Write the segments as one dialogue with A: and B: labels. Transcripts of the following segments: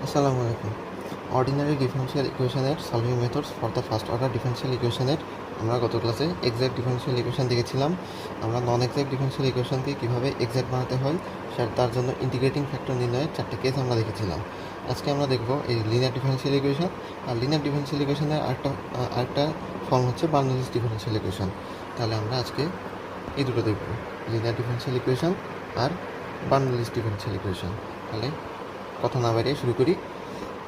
A: আসসালামু আলাইকুম। Ordinary differential ইকুয়েশনের solving methods for the first order differential ইকুয়েশনের আমরা গত ক্লাসে এক্সাক্ট ডিফারেনশিয়াল ইকুয়েশন দেখেছিলাম। আমরা নন এক্সাক্ট ডিফারেনশিয়াল ইকুয়েশনকে কীভাবে এক্সাক্ট বানাতে হয় তার জন্য ইন্টিগ্রেটিং ফ্যাক্টর নির্ণয়ের 4টি কেস আমরা দেখেছিলাম। আজকে আমরা দেখব এই লিনিয়ার ডিফারেনশিয়াল ইকুয়েশন। আর লিনিয়ার ডিফারেনশিয়াল ইকুয়েশনের আরেকটা ফর্ম হচ্ছে বার্নৌলিস ডিফারেনশিয়াল ইকুয়েশন। তাহলে আমরা আজকে এই দুটো দেখব, লিনিয়ার ডিফারেনশিয়াল ইকুয়েশন আর বার্নৌলিস ডিফারেনশিয়াল ইকুয়েশন। তাহলে কথা না বাড়িয়ে শুরু করি।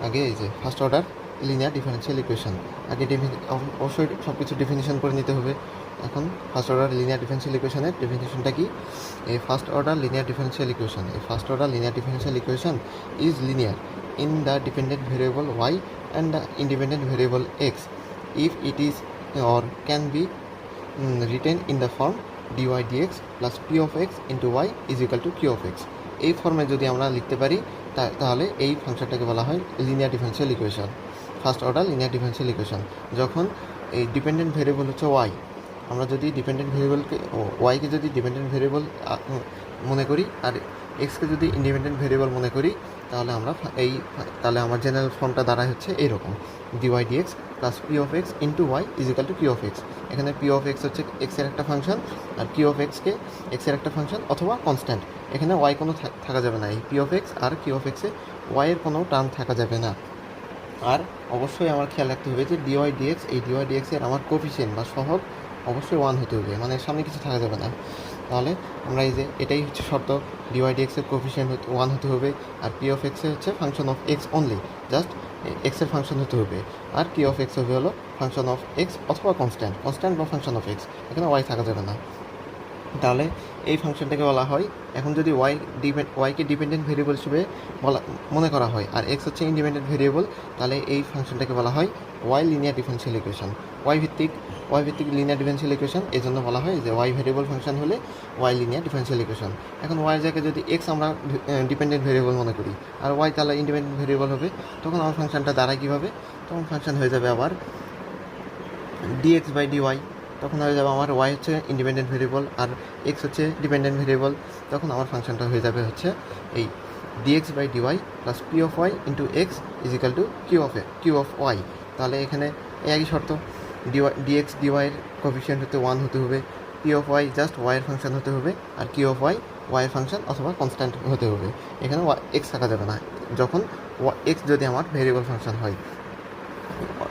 A: আগে এই যে first order linear differential equation, আগে অবশ্যই সব কিছু ডেফিনিশন করে নিতে হবে। এখন ফার্স্ট অর্ডার লিনিয়ার ডিফারেনশিয়াল ইকুয়েশনের ডেফিনিশনটা কি? এই first order linear differential equation, এই first order linear differential equation is linear in the dependent variable Y and the independent variable X if it is or can be written in the form dy dx plus p of x into y is equal to q of x। এই ফর্মে যদি আমরা লিখতে পারি তাহলে এই ফাংশনটাকে বলা হয় linear differential equation, first order linear differential equation. যখন এই ডিপেন্ডেন্ট ভেরিয়েবল হচ্ছে ওয়াই, আমরা যদি ডিপেন্ডেন্ট ভেরিয়েবলকে ওয়াইকে যদি ডিপেন্ডেন্ট ভেরিয়েবল মনে করি আর এক্সকে যদি ইন্ডিপেন্ডেন্ট ভেরিয়েবল মনে করি, তাহলে তাহলে আমার জেনারেল ফর্মটা দাঁড়ায় হচ্ছে এইরকম, dy dx plus P of x into Y is equal to Q of x. এখানে পি অফ এক্স হচ্ছে এক্সের একটা ফাংশন আর কিউ অফ এক্সকে এক্সের একটা ফাংশন অথবা কনস্ট্যান্ট। এখানে ওয়াই কোনো থাকা যাবে না, এই পি অফ এক্স আর কিউ অফ এক্সে ওয়াইয়ের কোনো টার্ম থাকা যাবে না। আর অবশ্যই আমার খেয়াল রাখতে হবে যে ডিওয়াই ডিএক্স, এই ডিওয়াই ডিএক্সের আমার কোফিশিয়েন্ট বা সহগ অবশ্যই 1 হতে হবে, মানে সামনে কিছু থাকা যাবে না। তাহলে আমরা এই যে এটাই হচ্ছে শর্ত, ডিওয়াই ডিএক্সের কোফিশিয়েন্ট 1 হতে হবে আর পি অফ এক্সের হচ্ছে function of x only, just এক্সের ফাংশন হতে হবে। আর পি অফ এক্স হবে হলো ফাংশন অফ এক্স অথবা কনস্ট্যান্ট বা ফাংশন অফ এক্স, এখানে ওয়াই থাকা যাবে না। তাহলে এই ফাংশনটাকে বলা হয়, এখন যদি ওয়াইকে ডিপেন্ডেন্ট ভেরিয়েবল হিসেবে মনে করা হয় আর এক্স হচ্ছে ইন্ডিপেন্ডেন্ট ভেরিয়েবল, তাহলে এই ফাংশনটাকে বলা হয় y linear differential equation. Y ভিত্তিক লিনিয়ার ডিফারেনশিয়াল ইকুয়েশন, এই জন্য বলা হয় যে ওয়াই ভেরিয়েবল ফাংশন হলে ওয়াই লিনিয়ার ডিফারেনশিয়াল ইকুয়েশন। এখন ওয়াই জায়গায় যদি এক্স আমরা ডিপেন্ডেন্ট ভেরিয়েবল মনে করি আর ওয়াই তাহলে ইন্ডিপেন্ডেন্ট ভেরিয়েবল হবে, তখন আমার ফাংশনটা দাঁড়ায় কীভাবে? তখন ফাংশন হয়ে যাবে আবার ডিএক্স বাই ডিওয়াই। তখন হয়ে যাবে আমার ওয়াই হচ্ছে ইন্ডিপেন্ডেন্ট ভেরিয়েবল আর এক্স হচ্ছে ডিপেন্ডেন্ট ভেরিয়েবল। তখন আমার ফাংশনটা হয়ে যাবে হচ্ছে এই dx by dy plus P of y into x is equal to Q of y. তাহলে এখানে একই শর্ত, ডিএক্স ডিওয়াইয়ের কোফিশিয়েন্ট হতে 1 হতে হবে, পি অফ ওয়াই জাস্ট ওয়াইয়ের ফাংশন হতে হবে আর কিউ অফ ওয়াইয়ের ফাংশন অথবা কনস্ট্যান্ট হতে হবে। এখানে এক্স থাকা যাবে না, যখন এক্স যদি আমার ভেরিয়েবল ফাংশন হয়,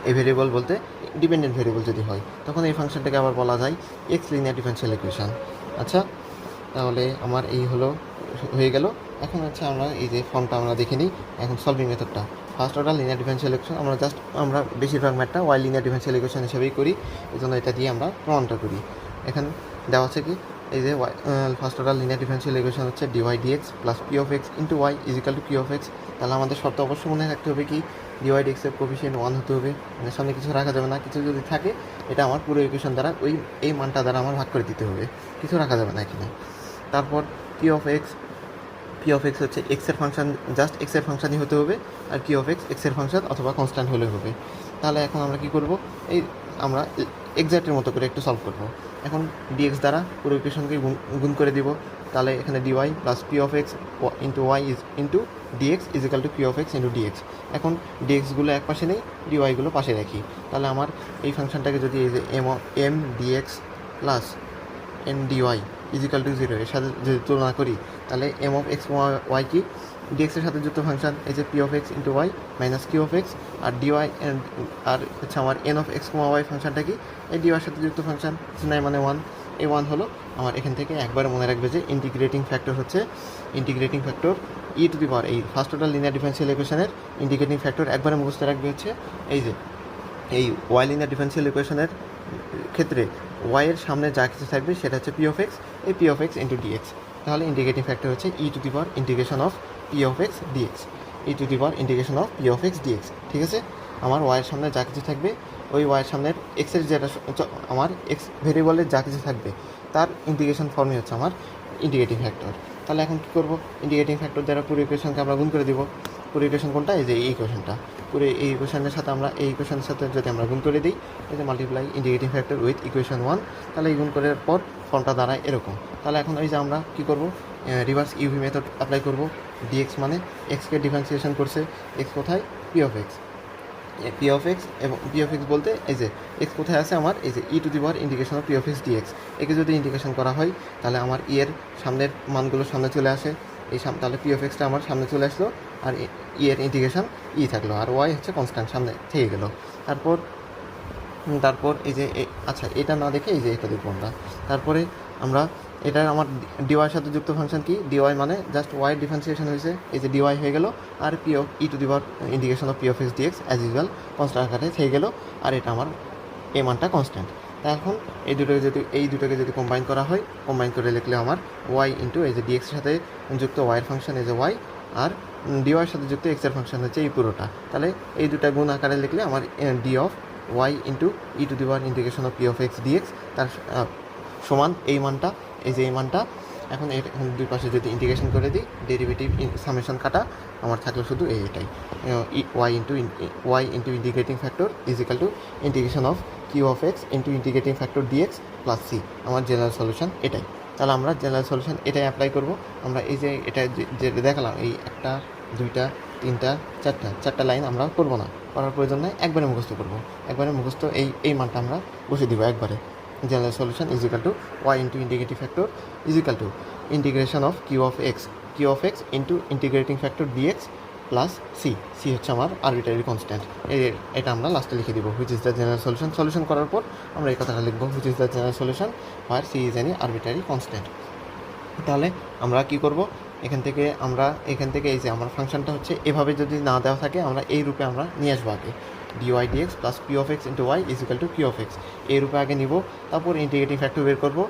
A: এই ভেরিয়েবল বলতে ডিপেন্ডেন্ট ভেরিয়েবল যদি হয়, তখন এই ফাংশনটাকে আবার বলা যায় এক্স লিনিয়ার ডিফারেনশিয়াল ইকুয়েশন। আচ্ছা, তাহলে আমার এই হয়ে গেল। এখন হচ্ছে আমরা এই যে ফর্মটা আমরা দেখে নিই। এখন সলভিং মেথডটা first order linear differential equation, আমরা বেশিরভাগ ম্যাথটা ওয়াই লিনিয়ার ডিফারেনশিয়াল ইকুয়েশন হিসেবেই করি, এই জন্য এটা দিয়ে আমরা প্রমাণটা করি। এখানে দেওয়া আছে কি, এই যে first order linear differential equation হচ্ছে dy dx plus P of x into Y is equal to Q of x. তাহলে আমাদের শর্ত অবশ্যই মনে রাখতে হবে কি, ডিওয়াই ডিএক্সের কোফিশিয়েন্ট 1 হতে হবে, মানে সামনে কিছু রাখা যাবে না। কিছু যদি থাকে এটা আমার পুরো ইকুয়েশন দ্বারা এই মানটা দ্বারা আমার ভাগ করে দিতে হবে, কিছু রাখা যাবে না এখানে। তারপর পি অফ এক্স হচ্ছে এক্সের ফাংশন, জাস্ট এক্সের ফাংশনই হতে হবে আর কিউ অফ এক্সের ফাংশন অথবা কনস্ট্যান্ট হলে হবে। তাহলে এখন আমরা কী করব, আমরা এক্সাক্টের মতো করে একটু সলভ করব। এখন ডিএক্স দ্বারা পুরো ইকুয়েশনকে গুণ করে দিব। তাহলে এখানে dy plus P of x into y into dx is equal to Q of x into dx. এখন ডিএক্সগুলো এক পাশে নেই, ডিওয়াইগুলো পাশে রাখি। তাহলে আমার এই ফাংশনটাকে যদি এই যে M dx plus N dy is equal to 0 এর সাথে যদি তুলনা করি, তাহলে এম অফ এক্স ওয়াই কি, ডিএক্সের সাথে যুক্ত ফাংশন এই যে P of x into Y minus Q of x, আর ডিওয়াই আর হচ্ছে আমার এন অফ এক্স ওয়াই ফাংশনটা কি, এই ডিওয়াইয়ের সাথে যুক্ত ফাংশন 9 মানে 1। এই 1 হলো আমার এখান থেকে একবার মনে রাখবে যে integrating factor E to the power, এই ফার্স্ট অর্ডার লিনিয়ার ডিফারেনশিয়াল ইকুয়েশনের ইন্টিগ্রেটিং ফ্যাক্টর একবারে মুখস্থ রাখবে হচ্ছে এই ওয়াই লিনিয়ার ডিফারেনশিয়াল ইকুয়েশনের ক্ষেত্রে ওয়াইয়ের সামনে যা কিছু থাকবে সেটা হচ্ছে পি অফ এক্স, এই P of x into dx. তাহলে ইন্টিগ্রেটিং ফ্যাক্টর হচ্ছে ই to the power integration of P of x D X, E to the power integration of P of x D X. ঠিক আছে, আমার ওয়াইয়ের সামনে যা কিছু থাকবে, ওই ওয়াইয়ের সামনের এক্সের যেটা আমার এক্স ভেরিয়েবলের যা কিছু থাকবে তার ইন্টিগ্রেশন ফর্মই হচ্ছে আমার ইন্টিগ্রেটিং ফ্যাক্টর। তাহলে এখন কী করবো, ইন্টিগ্রেটিং ফ্যাক্টর দ্বারা পুরো ইকুয়েশনকে আমরা গুণ করে দিব। পুরো ইকুয়েশন কোনটা, এই যে এই ইকুয়েশনটা, পুরো এই ইকুয়েশনের সাথে আমরা এই ইকুয়েশনের সাথে যদি আমরা গুণ করে দিই, এই যে multiply integrating factor with equation 1, তাহলে এই গুণ করার পর ফর্মটা দাঁড়ায় এরকম। তাহলে এখন এই যে আমরা কী করবো, রিভার্স ইউভি মেথড অ্যাপ্লাই করব। ডিএক্স মানে এক্সকে ডিফারেন্সিয়েশন করছে, এক্স কোথায়, P of x, P of X, এবং পি অফ এক্স বলতে এই যে এক্স কোথায় আছে আমার, এই যে E to the power integration of P of x D X, একে যদি ইন্টিগ্রেশন করা হয় তাহলে আমার ই এর সামনের মানগুলো সামনে চলে আসে, তাহলে পি অফ এক্সটা আমার সামনে চলে আসলো, আর ই এর ইন্টিগ্রেশন ই থাকলো, আর ওয়াই হচ্ছে কনস্ট্যান্ট সামনে থেকে গেলো। তারপর এই যে আচ্ছা, এটা না দেখে এই যে এটা দেখবো আমরা। তারপরে আমরা এটা আমার ডিওয়াইয়ের সাথে যুক্ত ফাংশন কি, ডিওয়াই মানে জাস্ট ওয়াই ডিফারেন্সিয়েশন হয়েছে, এই যে ডিওয়াই হয়ে গেল, আর P of E to the power integration of P of x D X as usual constant আকারে থেকে গেল, আর এটা আমার এ মানটা কনস্ট্যান্ট। তা এখন এই দুটোকে যদি কম্বাইন করা হয়, কম্বাইন করে লিখলে আমার ওয়াই ইন্টু এই যে ডিএক্সের সাথে যুক্ত ওয়াইয়ের ফাংশন এই যে ওয়াই, আর ডিওয়াইয়ের সাথে যুক্ত এক্সের ফাংশন হচ্ছে এই পুরোটা, তাহলে এই দুটা গুণ আকারে লিখলে আমার d of y into e to the power integration of P of x dx তার সমান এই মানটা, এই যে এই মানটা। এখন দুই পাশে যদি ইন্টিগ্রেশন করে দিই, ডেরিভেটিভ সামেশন কাটা, আমার থাকলো শুধু এটাই, y into integrating factor is equal to integration of Q of x into integrating factor dx plus c, আমার জেনারেল সলিউশন এটাই। তাহলে আমরা জেনারেল সলিউশন এটাই অ্যাপ্লাই করব। আমরা এই যে এটা যে দেখালাম, এই একটা দুইটা তিনটা চারটা লাইন আমরা করবো না, করার প্রয়োজন নেই, একবারে মুখস্থ করবো, একবারে মুখস্থ এই মানটা আমরা বসে দিব একবারে। General solution is equal to y into integrating factor is equal to integration of Q of x into integrating factor dx plus c হচ্ছে আমার আরবিটারি কনস্ট্যান্ট। এটা আমরা লাস্টে লিখে দিব, which is the general solution করার পর আমরা এই কথাটা লিখবো, which is the general solution where c is any arbitrary constant. তাহলে আমরা কি করব, এখান থেকে এই যে আমার ফাংশনটা হচ্ছে এভাবে যদি না দেওয়া থাকে, আমরা এই রূপে আমরা নিয়ে আসবো আগে, D Y dx plus P of x into Y is equal to Q of x, এই রূপে আগে নিব। তারপর ইন্টিগ্রেটিং ফ্যাক্টর বের করবো,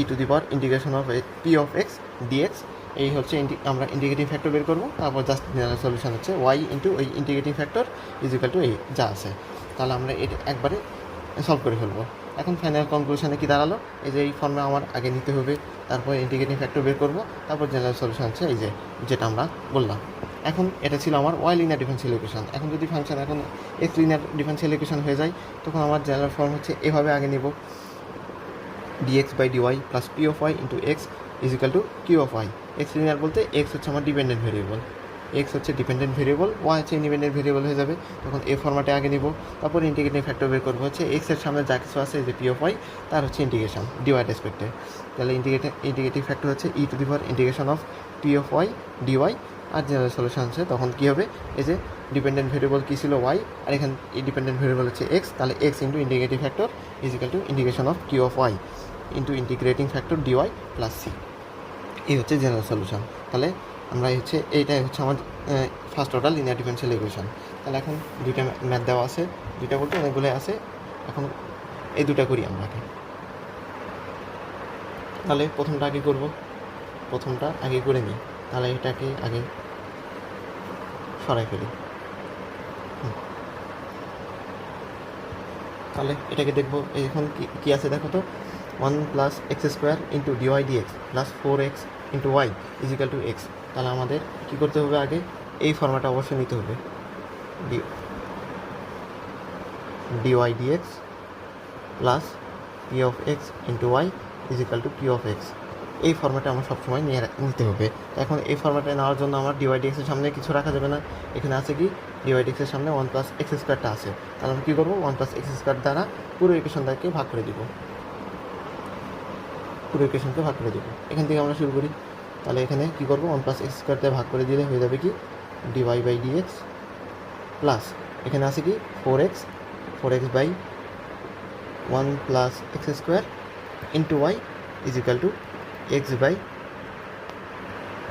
A: ই to the power integration of P of x D X, এই হচ্ছে আমরা ইন্টিগ্রেটিং ফ্যাক্টর বের করবো। তারপর জাস্ট সলিউশন হচ্ছে ওয়াই ইন্টু ওই integrating factor is equal to এই যা আছে। তাহলে আমরা এটা একবারে সলভ করে ফেলবো। এখন ফাইনাল কনক্লুশনে কী দাঁড়ালো, এই যে এই ফর্মে আমার আগে নিতে হবে, তারপর ইন্টিগ্রেটিং ফ্যাক্টর বের করবো, তারপর জেনারেল সলিউশন হচ্ছে এই যে যেটা আমরা বললাম। এখন এটা ছিল আমার ওয়াই লিনিয়ার ডিফারেনশিয়াল ইকুয়েশন। এখন যদি ফাংশন এখন এক্স লিনিয়ার ডিফারেনশিয়াল ইকুয়েশন হয়ে যায়, তখন আমার জেনারেল ফর্ম হচ্ছে এভাবে আগে নিব, dx by dy plus P of y into x is equal to Q of y. X linear বলতে এক্স হচ্ছে আমার ডিপেন্ডেন্ট ভেরিয়েবল, এক্স হচ্ছে ডিপেন্ডেন্ট ভেরিয়েবল, ওয়াই হচ্ছে ইন্ডিপেন্ডেন্ট ভেরিয়েবল হয়ে যাবে। তখন এই ফর্ম্যাটে আগে নিব, তারপর ইন্টিগ্রেটিং ফ্যাক্টর বের করবো হচ্ছে এক্সের সামনে যা কিছু আছে, যে পি অফ ওয়াই তার হচ্ছে ইন্টিগ্রেশন ডিওয়াই রেসপেক্টে। তাহলে ইন্টিগ্রেটিং ফ্যাক্টর হচ্ছে ই to the power integration of P of Y D Y, আর জেনারেল সলিউশন হচ্ছে তখন কী হবে, এই যে ডিপেন্ডেন্ট ভেরিয়েবল কী ছিল ওয়াই, আর এখানে ডিপেন্ডেন্ট ভেরিয়েবল হচ্ছে এক্স, তাহলে x into integrating factor is equal to integration of Q of y into integrating factor dy plus C, এই হচ্ছে জেনারেল সলিউশন। তাহলে আমরা এইটাই হচ্ছে আমার first order linear differential equation. তাহলে এখন দুইটা ম্যাথ দেওয়া আছে, দুইটা বলতে অনেকগুলো আছে, এখন এই দুটা করি আমরা আগে। তাহলে প্রথমটা আগে করে নিই, তাহলে এটাকে আগে সরাই ফেলি। তাহলে এটাকে দেখবো, এখন কি আছে দেখো তো, 1 plus x square into dy dx plus 4x into Y is equal to x. তাহলে আমাদের কী করতে হবে, আগে এই ফর্ম্যাটটা অবশ্যই নিতে হবে, dy dx plus P of x into Y is equal to p of x, এই ফর্ম্যাটে আমার সবসময় নিতে হবে। এখন এই ফর্ম্যাটে নেওয়ার জন্য আমার ডিওয়াই ডিএক্সের সামনে কিছু রাখা যাবে না, এখানে আছে কি ডিওয়াই ডিএক্সের সামনে 1 প্লাস এক্স স্কোয়ারটা আছে, তাহলে আমরা কী করবো, 1 প্লাস এক্স স্কোয়ার দ্বারা পুরো ইকুয়েশনটাকে ভাগ করে দিব, এখান থেকে আমরা শুরু করি। তাহলে এখানে কী করবো, 1 প্লাস এক্স স্কোয়ার দিয়ে ভাগ করে দিলে হয়ে যাবে কি ডিওয়াই বাই ডিএক্স প্লাস এখানে আছে কি 4x by 1 plus x square into Y is equal to x by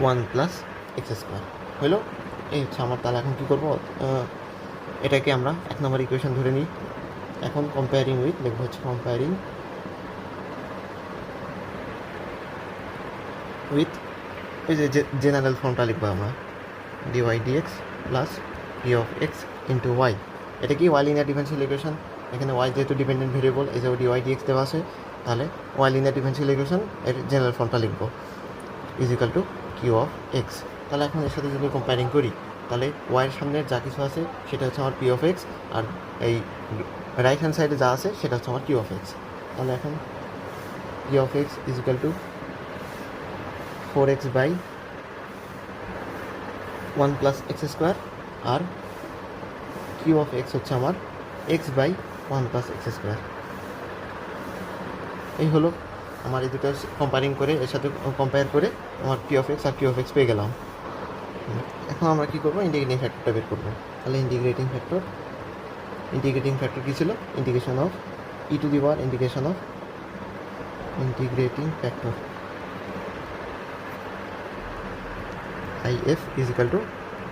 A: 1 plus x square হলো। এই হচ্ছে আমার। তাহলে এখন কী করবো, এটাকে আমরা 1 নম্বর ইকুয়েশন ধরে নিই। এখন কম্পেয়ারিং উইথ লিখবো হচ্ছে কম্পেয়ারিং উইথ এই যে জেনারেল ফর্মটা লিখবো আমরা, dy dx plus P of x into y. এটা কি ওয়াই লিনিয়ার ডিফারেনশিয়াল ইকুয়েশন, এখানে ওয়াই যেহেতু ডিপেন্ডেন্ট ভেরিয়েবল, এই যে ডিওয়াই ডিএক্স দেওয়া আছে, তাহলে ওয়াই লিনিয়ার ডিফারেনশিয়াল ইকুয়েশন এর জেনারেল ফর্মটা লিখবো is equal to Q of x. তাহলে এখন এর সাথে যদি কম্পেয়ারিং করি, তাহলে ওয়াইয়ের সামনে যা কিছু আছে সেটা হচ্ছে আমার পি অফ এক্স, আর এই রাইট হ্যান্ড সাইডে যা আছে সেটা হচ্ছে আমার কিউ অফ এক্স। তাহলে এখন p of x is equal to 4x by 1 plus x square, আর কিউ অফ এক্স হচ্ছে আমার x by 1 plus x square. এই হলো আমার এই দুটো কম্পেয়ারিং করে, এর সাথে কম্পেয়ার করে আমার পি অফ এক্স আর কিউ অফ এক্স পেয়ে গেলাম। এখন আমরা কী করবো, ইন্টিগ্রেটিং ফ্যাক্টরটা বের করবো। তাহলে ইন্টিগ্রেটিং ফ্যাক্টর কী ছিল, integration of E to the power integration of integrating factor I F is equal to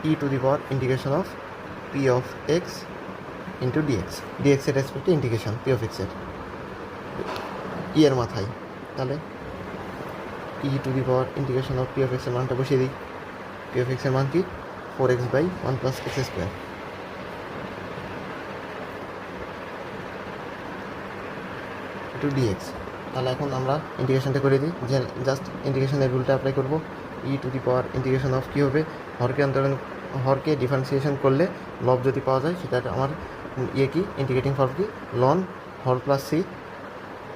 A: E to the power integration of P of x into D X. ডিএক্সের রেসপেক্টে ইন্টিগ্রেশন পি অফ এক্সের E এর মাথায়। তাহলে ই to the power integration of P of এক্সের মানটা বসিয়ে দিই। পি অফ এক্সের মান কি, 4x by 1 plus x square to dx. তাহলে এখন আমরা ইন্টিগ্রেশনটা করে দিই, যে জাস্ট ইন্টিগ্রেশনের রুলটা অ্যাপ্লাই করবো। ই to the power integration of কী হবে, হরকে ডিফারেন্সিয়েশন করলে লব যদি পাওয়া যায়, সেটা আমার কি ইন্টিগ্রেটিং ফর্ম কি, লন হর প্লাস সি।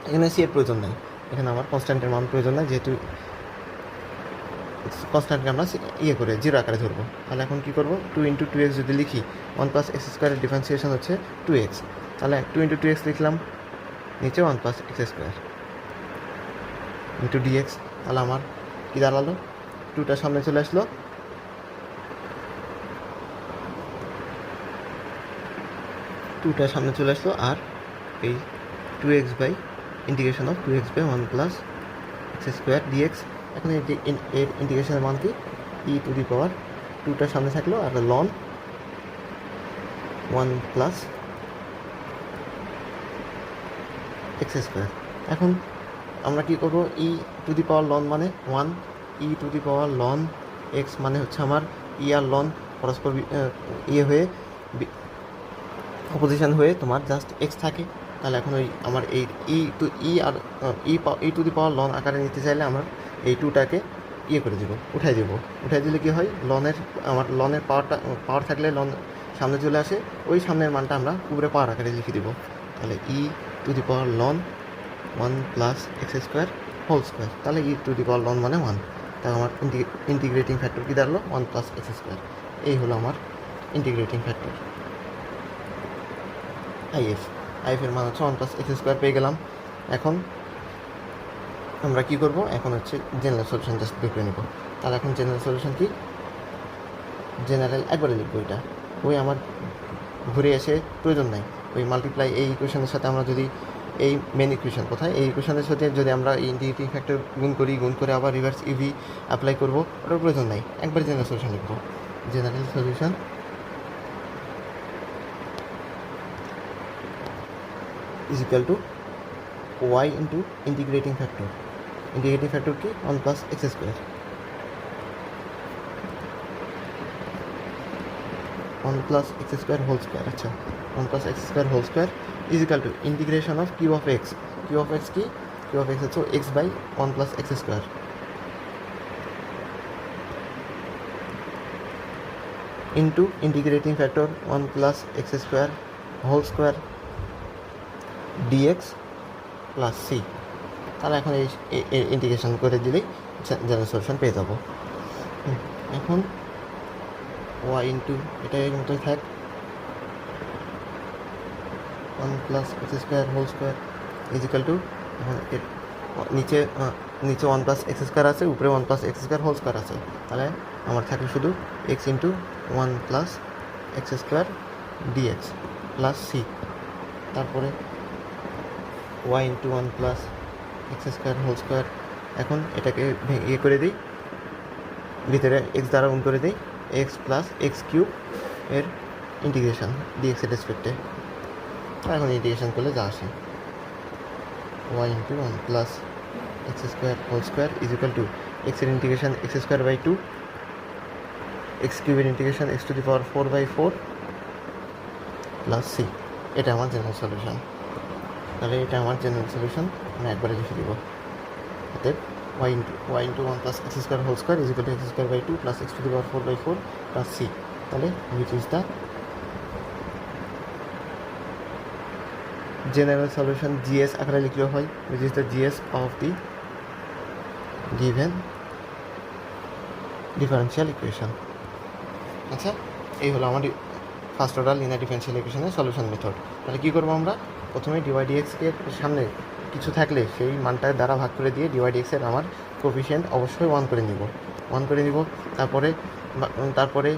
A: এখানে সি এর প্রয়োজন নেই, এখানে আমার কনস্ট্যান্টের মান প্রয়োজন নেই, যেহেতু কনস্ট্যান্টকে আমরা করে জিরো আকারে ধরবো। তাহলে এখন কী করবো, 2 × 2x যদি লিখি, 1 প্লাস এক্স স্কোয়ারের ডিফারেন্সিয়েশন হচ্ছে 2x। তাহলে 2 × 2x লিখলাম, নিচে 1 plus x square into dx. তাহলে আমার কী দাঁড়ালো, 2টা সামনে চলে আসলো, আর এই 2x by integration of 2x by 1 plus x square dx. এখন এর ইন্টিগ্রেশনের মান কি, ই টু দি পাওয়ার 2টার সামনে থাকলো, আর লন 1 প্লাস এক্স স্কোয়ার। এখন আমরা কী করবো, ই টু দি পাওয়ার লন মানে 1, E to the power ln X মানে হচ্ছে আমার ই আর লন পরস্পর হয়ে অপোজিশন হয়ে তোমার জাস্ট এক্স থাকে। তাহলে এখন ওই আমার এই e to the power loan আকারে নিতে চাইলে আমার এই 2টাকে করে দেবো, উঠাই দিলে কী হয়, লনের পাওয়ার থাকলে লন সামনে চলে আসে, ওই সামনের মানটা আমরা উপরে পাওয়ার আকারে লিখে দেবো। তাহলে ই to the power ln 1 plus x square whole square. তাহলে ই টু দি পাওয়ার লন মানে 1। তাহলে আমার ইন্টিগ্রেটিং ফ্যাক্টর কী দাঁড়ালো, 1 প্লাস এক্স স্কোয়ার। এই হলো আমার ইন্টিগ্রেটিং ফ্যাক্টর আইএফের মান হচ্ছে 1 প্লাস এক্স স্কোয়ার পেয়ে গেলাম। এখন আমরা কী করবো, এখন হচ্ছে জেনারেল সলিউশন জাস্ট বের করে নেব। তাহলে এখন জেনারেল সলিউশন কি, জেনারেল একবারে লিখবো, এটা ওই আমার ঘুরে এসে প্রয়োজন নাই। ওই মাল্টিপ্লাই এই ইকুয়েশনের সাথে আমরা যদি এই মেন ইকুয়েশন কোথায়, এই ইকুয়েশনের সাথে যদি আমরা এই ইন্টিগ্রেটিং ফ্যাক্টর গুণ করে আবার রিভার্স ইভি অ্যাপ্লাই করবো, ওটার প্রয়োজন নাই, একবার জেনারেল সলিউশন লিখবো। General solution is equal to y into integrating factor কি 1 plus x square, 1 plus x square whole square। আচ্ছা, 1 plus x square whole square is equal to integration of q of x কি, q of x হচ্ছে x by 1 plus x square into integrating factor 1 plus x square whole square dx plus C. তাহলে এখন এই integration করে দিলেই general solution পেয়ে যাবো। এখন ওয়াই ইন্টু এটা এর মতোই থাক, 1 plus x square whole square is equal to, এখন নিচে 1 প্লাস এক্স স্কোয়ার আছে, উপরে 1 plus x square whole square আছে। তাহলে আমার থাকে শুধু x into 1 plus x square dx plus c. তারপরে y into 1 plus x square whole square. এখন এটাকে করে দিই, ভিতরে এক্স দ্বারা গুণ করে দিই, এক্স প্লাস এক্স কিউব এর ইন্টিগ্রেশন ডিএক্সের রেসপেক্টে। এখন ইন্টিগ্রেশন করলে যা আসে, y into 1 plus x square whole square is equal to এক্সের integration X square by 2, X কিউবের integration X to the power 4/4 plus C. এটা আমার জেনারেল সলিউশন। তাহলে এটা আমার জেনারেল সলিউশন, আমি একবারে লিখে দিব। অতএব y into 1 plus x square whole square is equal to X square by 2 plus X to the power 4/4 plus C. তাহলে which is the general solution, G S আকারে লিখলেও হয়, which is the G S of the given differential equation. আচ্ছা, এই হলো আমার first order linear differential ইকুয়েশনের solution method. তাহলে কী করবো আমরা? প্রথমে ডিওয়াই ডিএক্সকে সামনে কিছু থাকলে সেই মানটার দ্বারা ভাগ করে দিয়ে ডিওয়াই ডিএক্সের আমার কোফিশিয়েন্ট অবশ্যই 1 করে নিব, 1 করে নিব। তারপরে তারপরে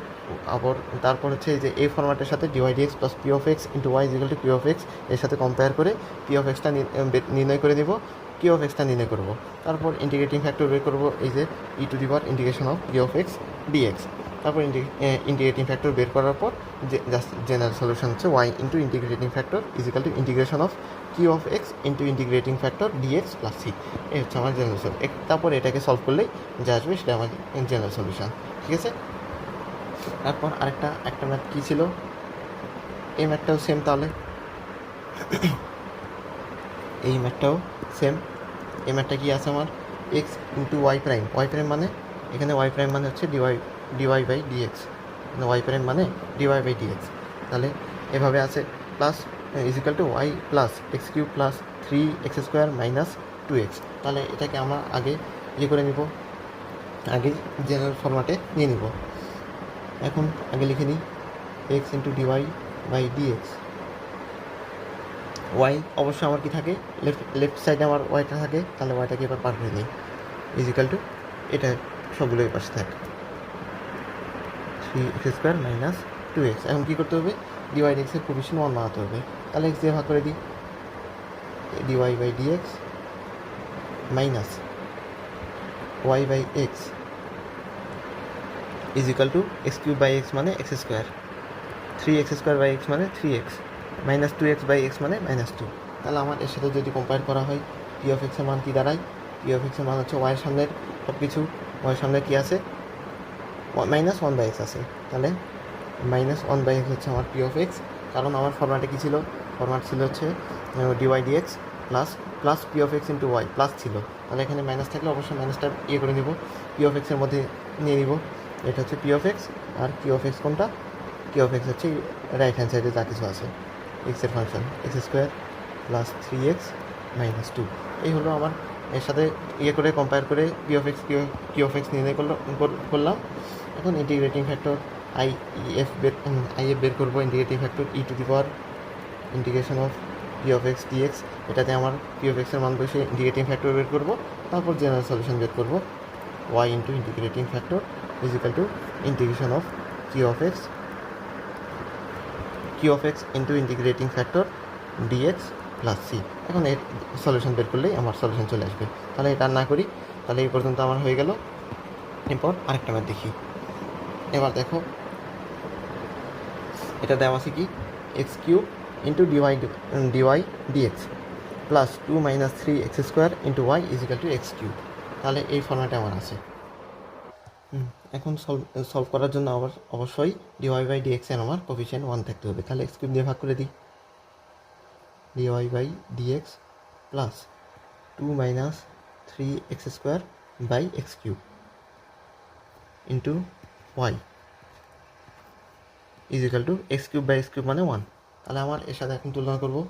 A: তারপর হচ্ছে এই যে এই ফরম্যাটের সাথে dy dx plus P of x into y is equal to Q of x এর সাথে কম্পেয়ার করে পি অফ এক্সটা নির্ণয় করে নিব, কিউ অফ এক্সটা নির্ণয় করবো। তারপর ইন্টিগ্রেটিং ফ্যাক্টর বের করবো, এই যে E to the power integration of P of x dx. তারপর ইন্টিগ্রেটিং ফ্যাক্টর বের করার পর জাস্ট জেনারেল সলিউশন হচ্ছে Y into integrating factor is equal to integration of Q of x into integrating factor dx plus C. এই হচ্ছে আমার general solution. তারপর এটাকে সলভ করলেই যা আসবে সেটা আমার জেনারেল সলিউশন। ঠিক আছে। তারপর একটা ম্যাথ কী ছিল? এই ম্যাথটাও সেম। তাহলে এই ম্যাথটাও সেম। এই ম্যাথটা কী আছে আমার? X into y prime. Y prime মানে এখানে ওয়াই প্রাইম মানে হচ্ছে dy by dx, y prime মানে ডিওয়াই বাই ডিএক্স। তাহলে এভাবে আছে plus is equal to y plus x cube plus 3x² minus 2x। তাহলে এটাকে আমরা আগে করে নিব, আগে জেনারেল ফরম্যাটে নিয়ে নিব। এখন আগে লিখে নিই x into dy by dx. Y অবশ্যই আমার কি থাকে? লেফট সাইডে আমার ওয়াইটা থাকে, তাহলে ওয়াইটাকে এবার পার করে নিই ইজিক্যাল টু এটা সবগুলো এই পাশে থাকে 3x² মাইনাস 2x। এখন কী করতে হবে? ডিওয়াই ডিএক্সের কোফিশিয়েন্ট 1 বানাতে হবে। তাহলে এক্স দিয়ে ভাগ করে দিই, dy by dx minus y by x is equal to x cube by x মানে x², 3x² বাই এক্স মানে 3x, minus 2x by x মানে -2। তাহলে আমার এর সাথে যদি কম্পেয়ার করা হয় পি অফ এক্সের মান কী দাঁড়ায়? পি অফ এক্সের মান হচ্ছে ওয়াইয়ের সামনের সব কিছু, ওয়াইয়ের সামনে কী আছে? -1/x আছে। তাহলে -1/x হচ্ছে আমার পি অফ এক্স। কারণ আমার ফরম্যাটে কী ছিল? ফরম্যাট ছিল হচ্ছে dy dx plus P of x into y plus ছিল। তাহলে এখানে মাইনাস থাকলে অবশ্যই মাইনাসটা করে নিব, পি অফ এক্সের মধ্যে নিয়ে নিব। এটা হচ্ছে পি অফ এক্স। আর কিউ অফ এক্স কোনটা? কিউ অফ এক্স হচ্ছে রাইট হ্যান্ড সাইডে যা কিছু আছে এক্সের function x² plus 3x minus 2। এই হলো আমার এর সাথে করে কম্পেয়ার করে p of x q of x নির্ণয় করলাম। এখন ইন্টিগ্রেটিং ফ্যাক্টর আইএফ বের করবো। Integrating factor E to the power integration of P of x dx. এটাতে আমার পি অফ এক্সের মান বসে ইন্টিগ্রেটিং ফ্যাক্টর বের করবো। তারপর জেনারেল সলিউশন বের করবো, y into integrating factor is equal to integration of Q of x into integrating factor dx plus c. এখন এর সলিউশন বের করলেই আমার সলিউশন চলে আসবে। তাহলে এটা না করি, তাহলে এই পর্যন্ত আমার হয়ে গেল। এরপর আরেকটা ম্যাথ দেখি। এবার দেখো, এটা দেওয়া আছে কি? X cube into dy dx plus 2 minus 3x² into y is equal to x cube. তাহলে এই ফর্ম্যাটে আমার আছে। এখন সলভ করার জন্য আবার অবশ্যই ডিওয়াই বাই ডিএক্স এর আমার কোফিশিয়েন্ট 1 থাকতে হবে। তাহলে এক্স কিউব দিয়ে ভাগ করে দিই, dy by dx plus 2 minus 3x² by x cube into y is equal to x cube by x cube মানে 1। তাহলে আমার এর সাথে এখন তুলনা করবো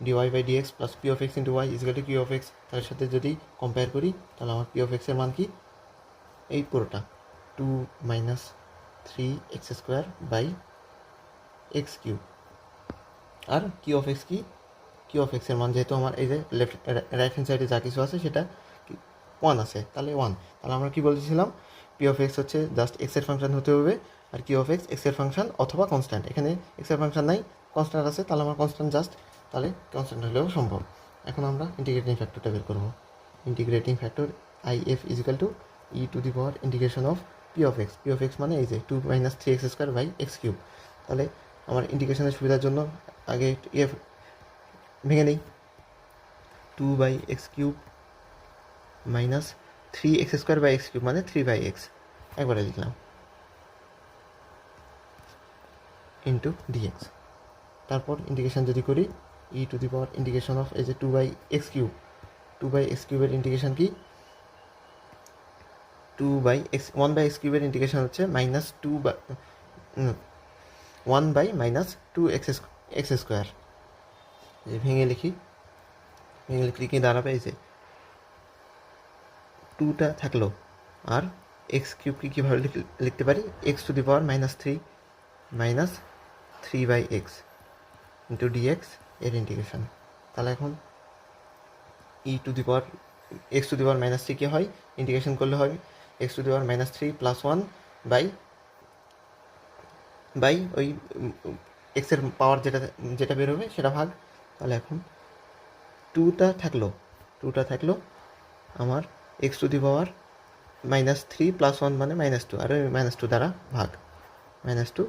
A: dy by dx plus P of x into y is equal to Q of x. তার সাথে যদি কম্পেয়ার করি তাহলে আমার পি অফ এক্সের মান কি? এই পুরোটা 2 minus 3x² by x cube. আর কিউ অফ এক্স কি? কিউ অফ এক্সের মান যেহেতু আমার এই যে রাইট হ্যান্ড সাইডে যা কিছু আছে সেটা 1 আছে, তাহলে 1। তাহলে আমরা কি বলছিলাম? পি অফ এক্স হচ্ছে জাস্ট এক্সের ফাংশন হতে হবে, আর কিউ অফ এক্স এক্সের ফাংশন অথবা কনস্ট্যান্ট। এখানে এক্সের ফাংশন নাই, কনস্ট্যান্ট আছে, তাহলে আমার কনস্ট্যান্ট জাস্ট, তাহলে কনস্ট্যান্ট হলেও সম্ভব। এখন আমরা ইন্টিগ্রেটিং ফ্যাক্টরটা বের করবো। Integrating factor IF is equal to E to the power integration of P of x. P of x মানে এই যে 2 minus 3x² by x cube. তাহলে আমার ইন্টিগ্রেশনের সুবিধার জন্য আগে এফ ভেঙে নিই, 2 by x cube minus 3x² by x cube মানে 3/x, একবারে লিখলাম, ইন্টু ডিএক্স। তারপর ইন্টিগ্রেশন যদি করি E to the power integration of এই যে 2 by x cube, 2 by X কিউবের ইন্টিগ্রেশন কি? 1 বাই এক্স কিউবের ইন্টিগ্রেশন হচ্ছে -1 বাই মাইনাস 2x²। ভেঙে লিখি কি দাঁড়াবে? এই যে 2টা থাকলো আর এক্স কিউবকে কীভাবে লিখতে পারি, x to the power -3 minus 3/x into dx এর ইন্টিগ্রেশন। তাহলে এখন e to the power x to the power -3 কী হয়, ইন্টিগ্রেশন করলে হয় x to the power -3 + 1 by ওই এক্সের পাওয়ার যেটা বেরোবে সেটা ভাগ। তাহলে এখন টুটা থাকলো আমার এক্স টু দি পাওয়ার -3 + 1 মানে -2, আর ওই -2 দ্বারা ভাগ, -2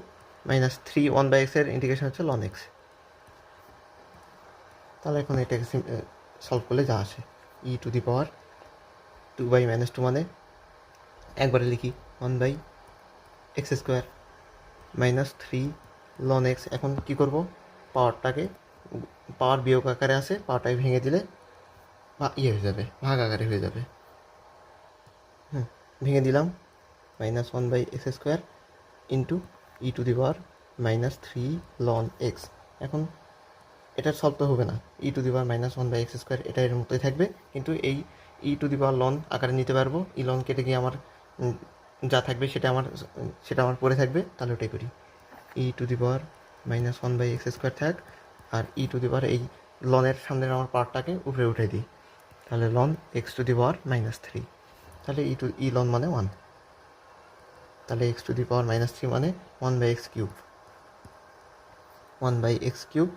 A: -3 1/x এর ইন্টিগ্রেশন হচ্ছে ln x। তাহলে এখন এটাকে সলভ করলে যা আসে ই টু দি পাওয়ার 2/-2 মানে একবারে লিখি 1/x² -3 ln x। এখন কি করব, পাওয়ার বিয়োগ আকারে আছে, পাওয়ারটাকে ভেঙে দিলে হয়ে যাবে, ভাগ আকারে হয়ে যাবে। ভেঙে দিলাম, -1/x² into e to the power -3 ln x। এখন এটার সলভ তো হবে না, ই টু দি পাওয়ার -1/x² এটা এর মতোই থাকবে, কিন্তু এই e to the power loan আকারে নিতে পারবো। ই লন কেটে গিয়ে আমার যা থাকবে সেটা আমার পরে থাকবে। তাহলে ওটাই করি, E to the power -1/x² থাক, আর ই টু দি পাওয়ার এই লনের সামনের আমার পাওয়ারটাকে উপরে উঠে দিই। তাহলে loan x to the power -3, তাহলে ই লন মানে 1। তাহলে এক্স টু দি পাওয়ার -3 মানে 1/x³, 1/x³।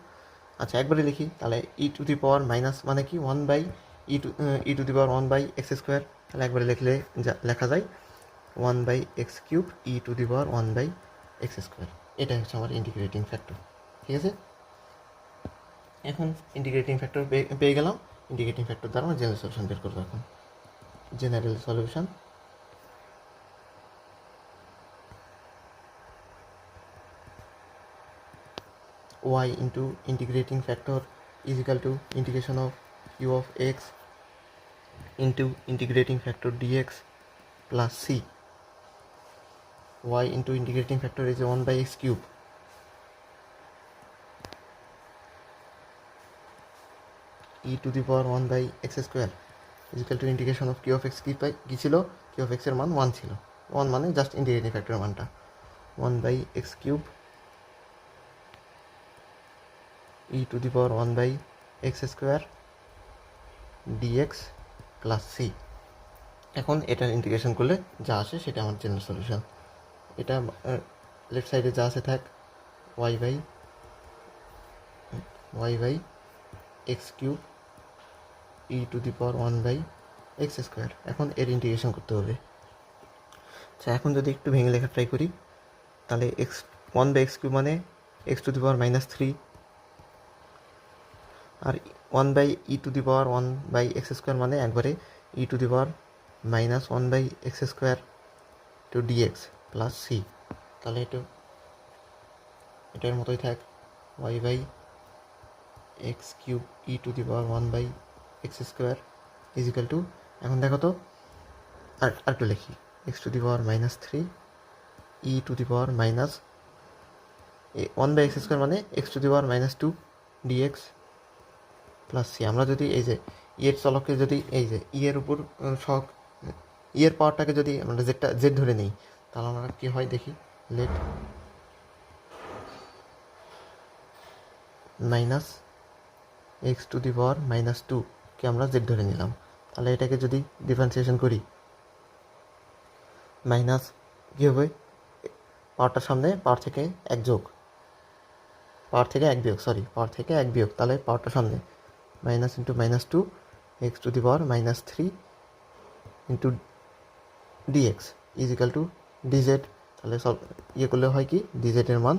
A: আচ্ছা একবারে লিখি, তাহলে ই টু দি পাওয়ার মাইনাস মানে কি 1/ই টু দি পাওয়ার 1/x²। তাহলে একবারে লিখলে লেখা যায় 1/x³ E to the power 1/x²। এটা হচ্ছে আমার ইন্টিগ্রেটিং ফ্যাক্টর। ঠিক আছে, এখন ইন্টিগ্রেটিং ফ্যাক্টর পেয়ে গেলাম। ইন্টিগ্রেটিং ফ্যাক্টর দ্বারা আমরা জেনারেল সলিউশন বের করবো। এখন general solution, y into integrating factor is equal to integration of q of x into integrating factor dx plus c. Y into integrating factor is 1/x³. e to the power 1/x² is equal to integration of q of x কি ছিল, q of x এর মান 1 ছিল, 1 মানে just integrating ফ্যাক্টরের মানটা 1/x³ e to the power 1/x² dx plus c। এখন এটার ইন্টিগ্রেশন করলে যা আসে সেটা আমার জেনারেল সলিউশন। এটা লেফট সাইডে যা আছে থাক, y/x³ e to the power 1/x²। এখন এর ইন্টিগ্রেশন করতে হবে। আচ্ছা এখন যদি একটু ভেঙে লেখা ট্রাই করি, তাহলে 1/x³ মানে এক্স টু দি পাওয়ার -3, আর 1/ই টু দি পাওয়ার 1/x² মানে একবারে e to the power -1/x² to dx plus C. তাহলে এটার মতোই থাক, y/x³ e to the power 1/x² is equal to, এখন দেখো তো আর একটু লিখি, x to the power -3 e to the power -1/x² মানে x to the power -2 dx plus c. আমরা যদি এই যে ইয়ের চলককে যদি এই যে ইয়ের উপর সহগ ইয়ের পাওয়ারটাকে যদি আমরা জেড ধরে নিই, তাহলে আমরা কী হয় দেখি, late -x to the power -2 কে আমরা জেড ধরে নিলাম। তাহলে এটাকে যদি ডিফারেন্সিয়েশন করি, মাইনাস কী হবে, পাওয়ারটার সামনে পাওয়ার থেকে এক বিয়োগ, পাওয়ার থেকে এক বিয়োগ, তাহলে পাওয়ারটার সামনে minus into -2 x to the power -3 into dx is equal to dz. তাহলে সব ইয়ে করলে হয় কি, ডিজেডের মান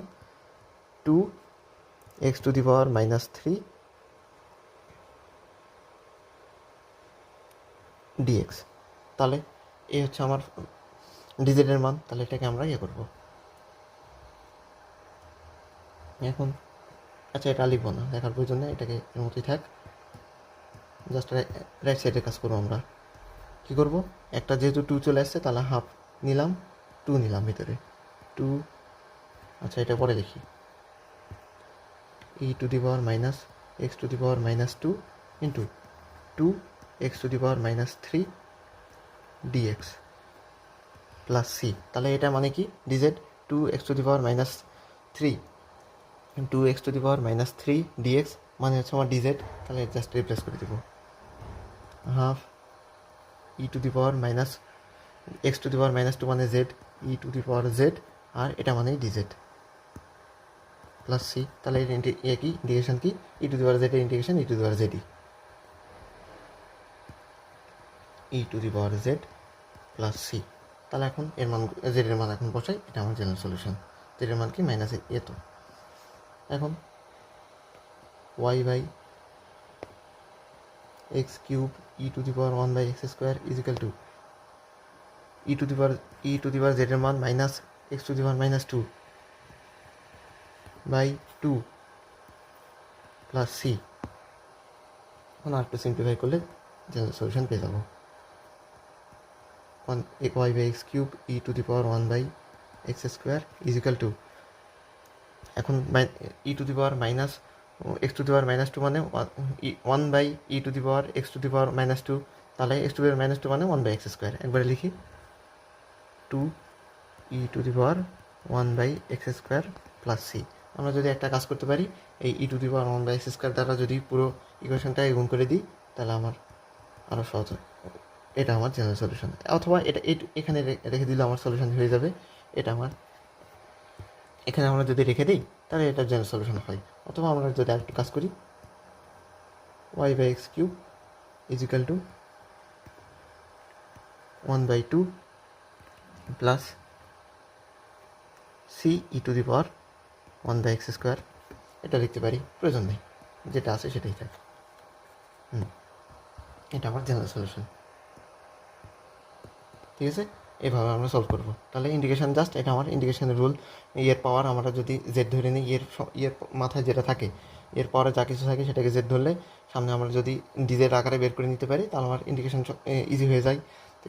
A: 2x to the power -3 dx. তাহলে এই হচ্ছে আমার ডিজেডের মান। তাহলে এটাকে আমরা ইয়ে করবো এখন। আচ্ছা এটা লিখবো না, লেখার প্রয়োজন নেই, এটাকে এর মতোই থাক। জাস্ট রাইট সাইডের কাজ করবো। আমরা কী করবো, একটা যেহেতু 2 চলে আসছে তাহলে হাফ নিলাম, 2 নিলাম ভিতরে 2। আচ্ছা এটা পরে লিখি, e to the power -x to the power -2 into 2x to the power -3 dx plus C. তাহলে এটা মানে কি ডিজেড 2x⁻³ 2x⁻³ dx মানে হচ্ছে আমার ডিজেড। তাহলে জাস্ট রিপ্লেস করে দেবো হাফ e⁻x⁻² মানে জেড e⁻z আর এটা মানেই ডিজেড প্লাস সি। তাহলে এর কি ইন্টিগ্রেশন কি e⁻z এর ইন্টিগ্রেশন e⁻z প্লাস সি। তাহলে এখন এর মান জেড এর মান এখন বসাই, এটা আমার জেনারেল সলিউশন। জেড এর মান কি মাইনাস এ তো। এখন y/x³ e⁻1/x² = e⁻z এর মান মাইনাস x⁻²/2 প্লাস সি। এখন আর একটু সিম্পলিফাই করলে জেনারেল সলিউশন পেয়ে যাবো। y/x³ e⁻1/x² এখন e⁻x⁻² মানে 1/e⁻x⁻², তাহলে x⁻² মানে 1/x²। একবারে লিখি 2e⁻1/x² প্লাস সি। আমরা যদি একটা কাজ করতে পারি, এই e⁻1/x² দ্বারা যদি পুরো ইকুয়েশনটা গুণ করে দিই, তাহলে আমার আরও সহজ হয়। এটা আমার জেনারেল সলিউশন। অথবা এটা এখানে রেখে দিলে আমার সলিউশন হয়ে যাবে। এটা আমার এখানে আমরা যদি রেখে দিই তাহলে এটা জেনারেল সলিউশন হয়। অথবা আমরা যদি আরেকটু কাজ করি, y/x³ = 1/2 প্লাস সি e⁻1/x², এটা লিখতে পারি, প্রয়োজন নেই, যেটা আছে সেটাই থাকে। এটা আমার জেনারেল সলিউশন। ঠিক আছে, এভাবে আমরা সলভ করব। তাহলে ইন্টিগ্রেশন জাস্ট এটা আমার ইন্টিগ্রেশনের রুল। এর পাওয়ার আমরা যদি জেড ধরে নিই, এর মাথায় যেটা থাকে, এর পরে যা কিছু থাকে সেটাকে জেড ধরলে সামনে আমরা যদি ডিজের আকারে বের করে নিতে পারি, তাহলে আমার ইন্টিগ্রেশন ইজি হয়ে যায়। তো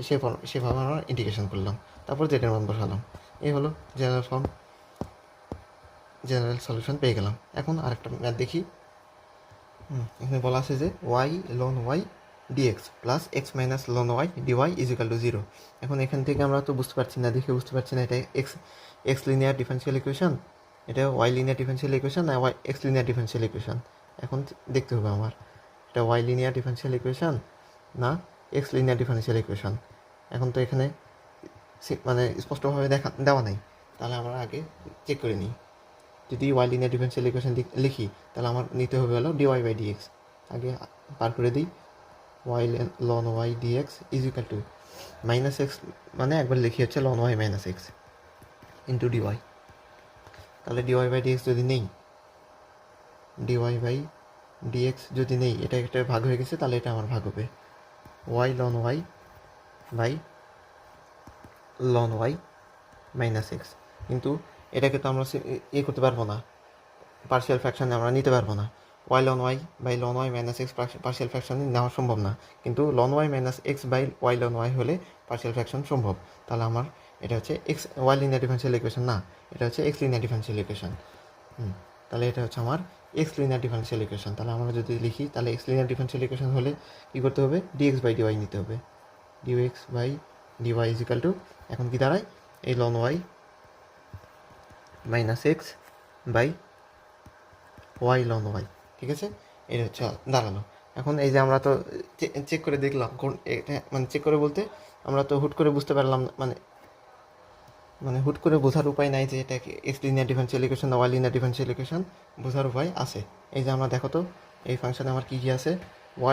A: সেভাবে আমরা ইন্টিগ্রেশন করলাম, তারপর জেডের মান বসালাম। এই হলো জেনারেল সলিউশন পেয়ে গেলাম। এখন আরেকটা ম্যাথ দেখি। এখানে বলা আছে যে y ln y dx plus x - ln y dy = 0। এখন এখান থেকে আমরা তো বুঝতে পারছি না, দেখে বুঝতে পারছি না এটা x লিনিয়ার ডিফারেনশিয়াল ইকুয়েশন, এটা y লিনিয়ার ডিফারেনশিয়াল ইকুয়েশন না x লিনিয়ার ডিফারেনশিয়াল ইকুয়েশন। এখন দেখতে হবে আমার এটা y লিনিয়ার ডিফারেনশিয়াল ইকুয়েশন না x লিনিয়ার ডিফারেনশিয়াল ইকুয়েশন। এখন তো এখানে মানে স্পষ্টভাবে দেওয়া নাই, তাহলে আমরা আগে চেক করে নিই। যদি y লিনিয়ার ডিফারেনশিয়াল ইকুয়েশন লিখি, তাহলে আমার নিতে হবে হলো dy/dx। আগে পার করে দিই, y ln y dx = -x, মানে একবার লিখি হচ্ছে ln y - x into dy। তাহলে dy/dx যদি নেই, dy/dx যদি নেই, এটা একটা ভাগ হয়ে গেছে, তাহলে এটা আমার ভাগ হবে y ln y ln y - x। কিন্তু এটাকে তো আমরা করতে পারবো না, পার্শিয়াল ফ্র্যাকশানে আমরা নিতে পারবো না। y ln y ln y - x partial ফ্র্যাকশানে নেওয়া সম্ভব না, কিন্তু ln y - x y ln y হলে পার্শিয়াল ফ্র্যাকশন সম্ভব। তাহলে আমার এটা হচ্ছে y লিনিয়ার ডিফারেনশিয়াল ইকুয়েশন না, এটা হচ্ছে x লিনিয়ার ডিফারেনশিয়াল ইকুয়েশন। তাহলে এটা হচ্ছে আমার x লিনিয়ার ডিফারেনশিয়াল ইকুয়েশন। তাহলে আমরা যদি লিখি, তাহলে x লিনিয়ার ডিফারেনশিয়াল ইকুয়েশন হলে কী করতে হবে, dx/dy নিতে হবে। dx/dy = এখন কি দাঁড়ায়, এই ln y - x y ln y। ঠিক আছে, এটা হচ্ছে দাঁড়ালো। এখন এই যে আমরা তো চেক করে দেখলাম, এটা মানে চেক করে বলতে আমরা তো হুট করে বুঝতে পারলাম, মানে হুট করে বোঝার উপায় নাই যে এটা এক্স লিনিয়ার ডিফারেনশিয়াল ইকুয়েশন না ওয়াই লিনিয়ার ডিফারেনশিয়াল ইকুয়েশন। বোঝার উপায় আছে, এই যে আমরা দেখো তো এই ফাংশনে আমার কী কী আছে,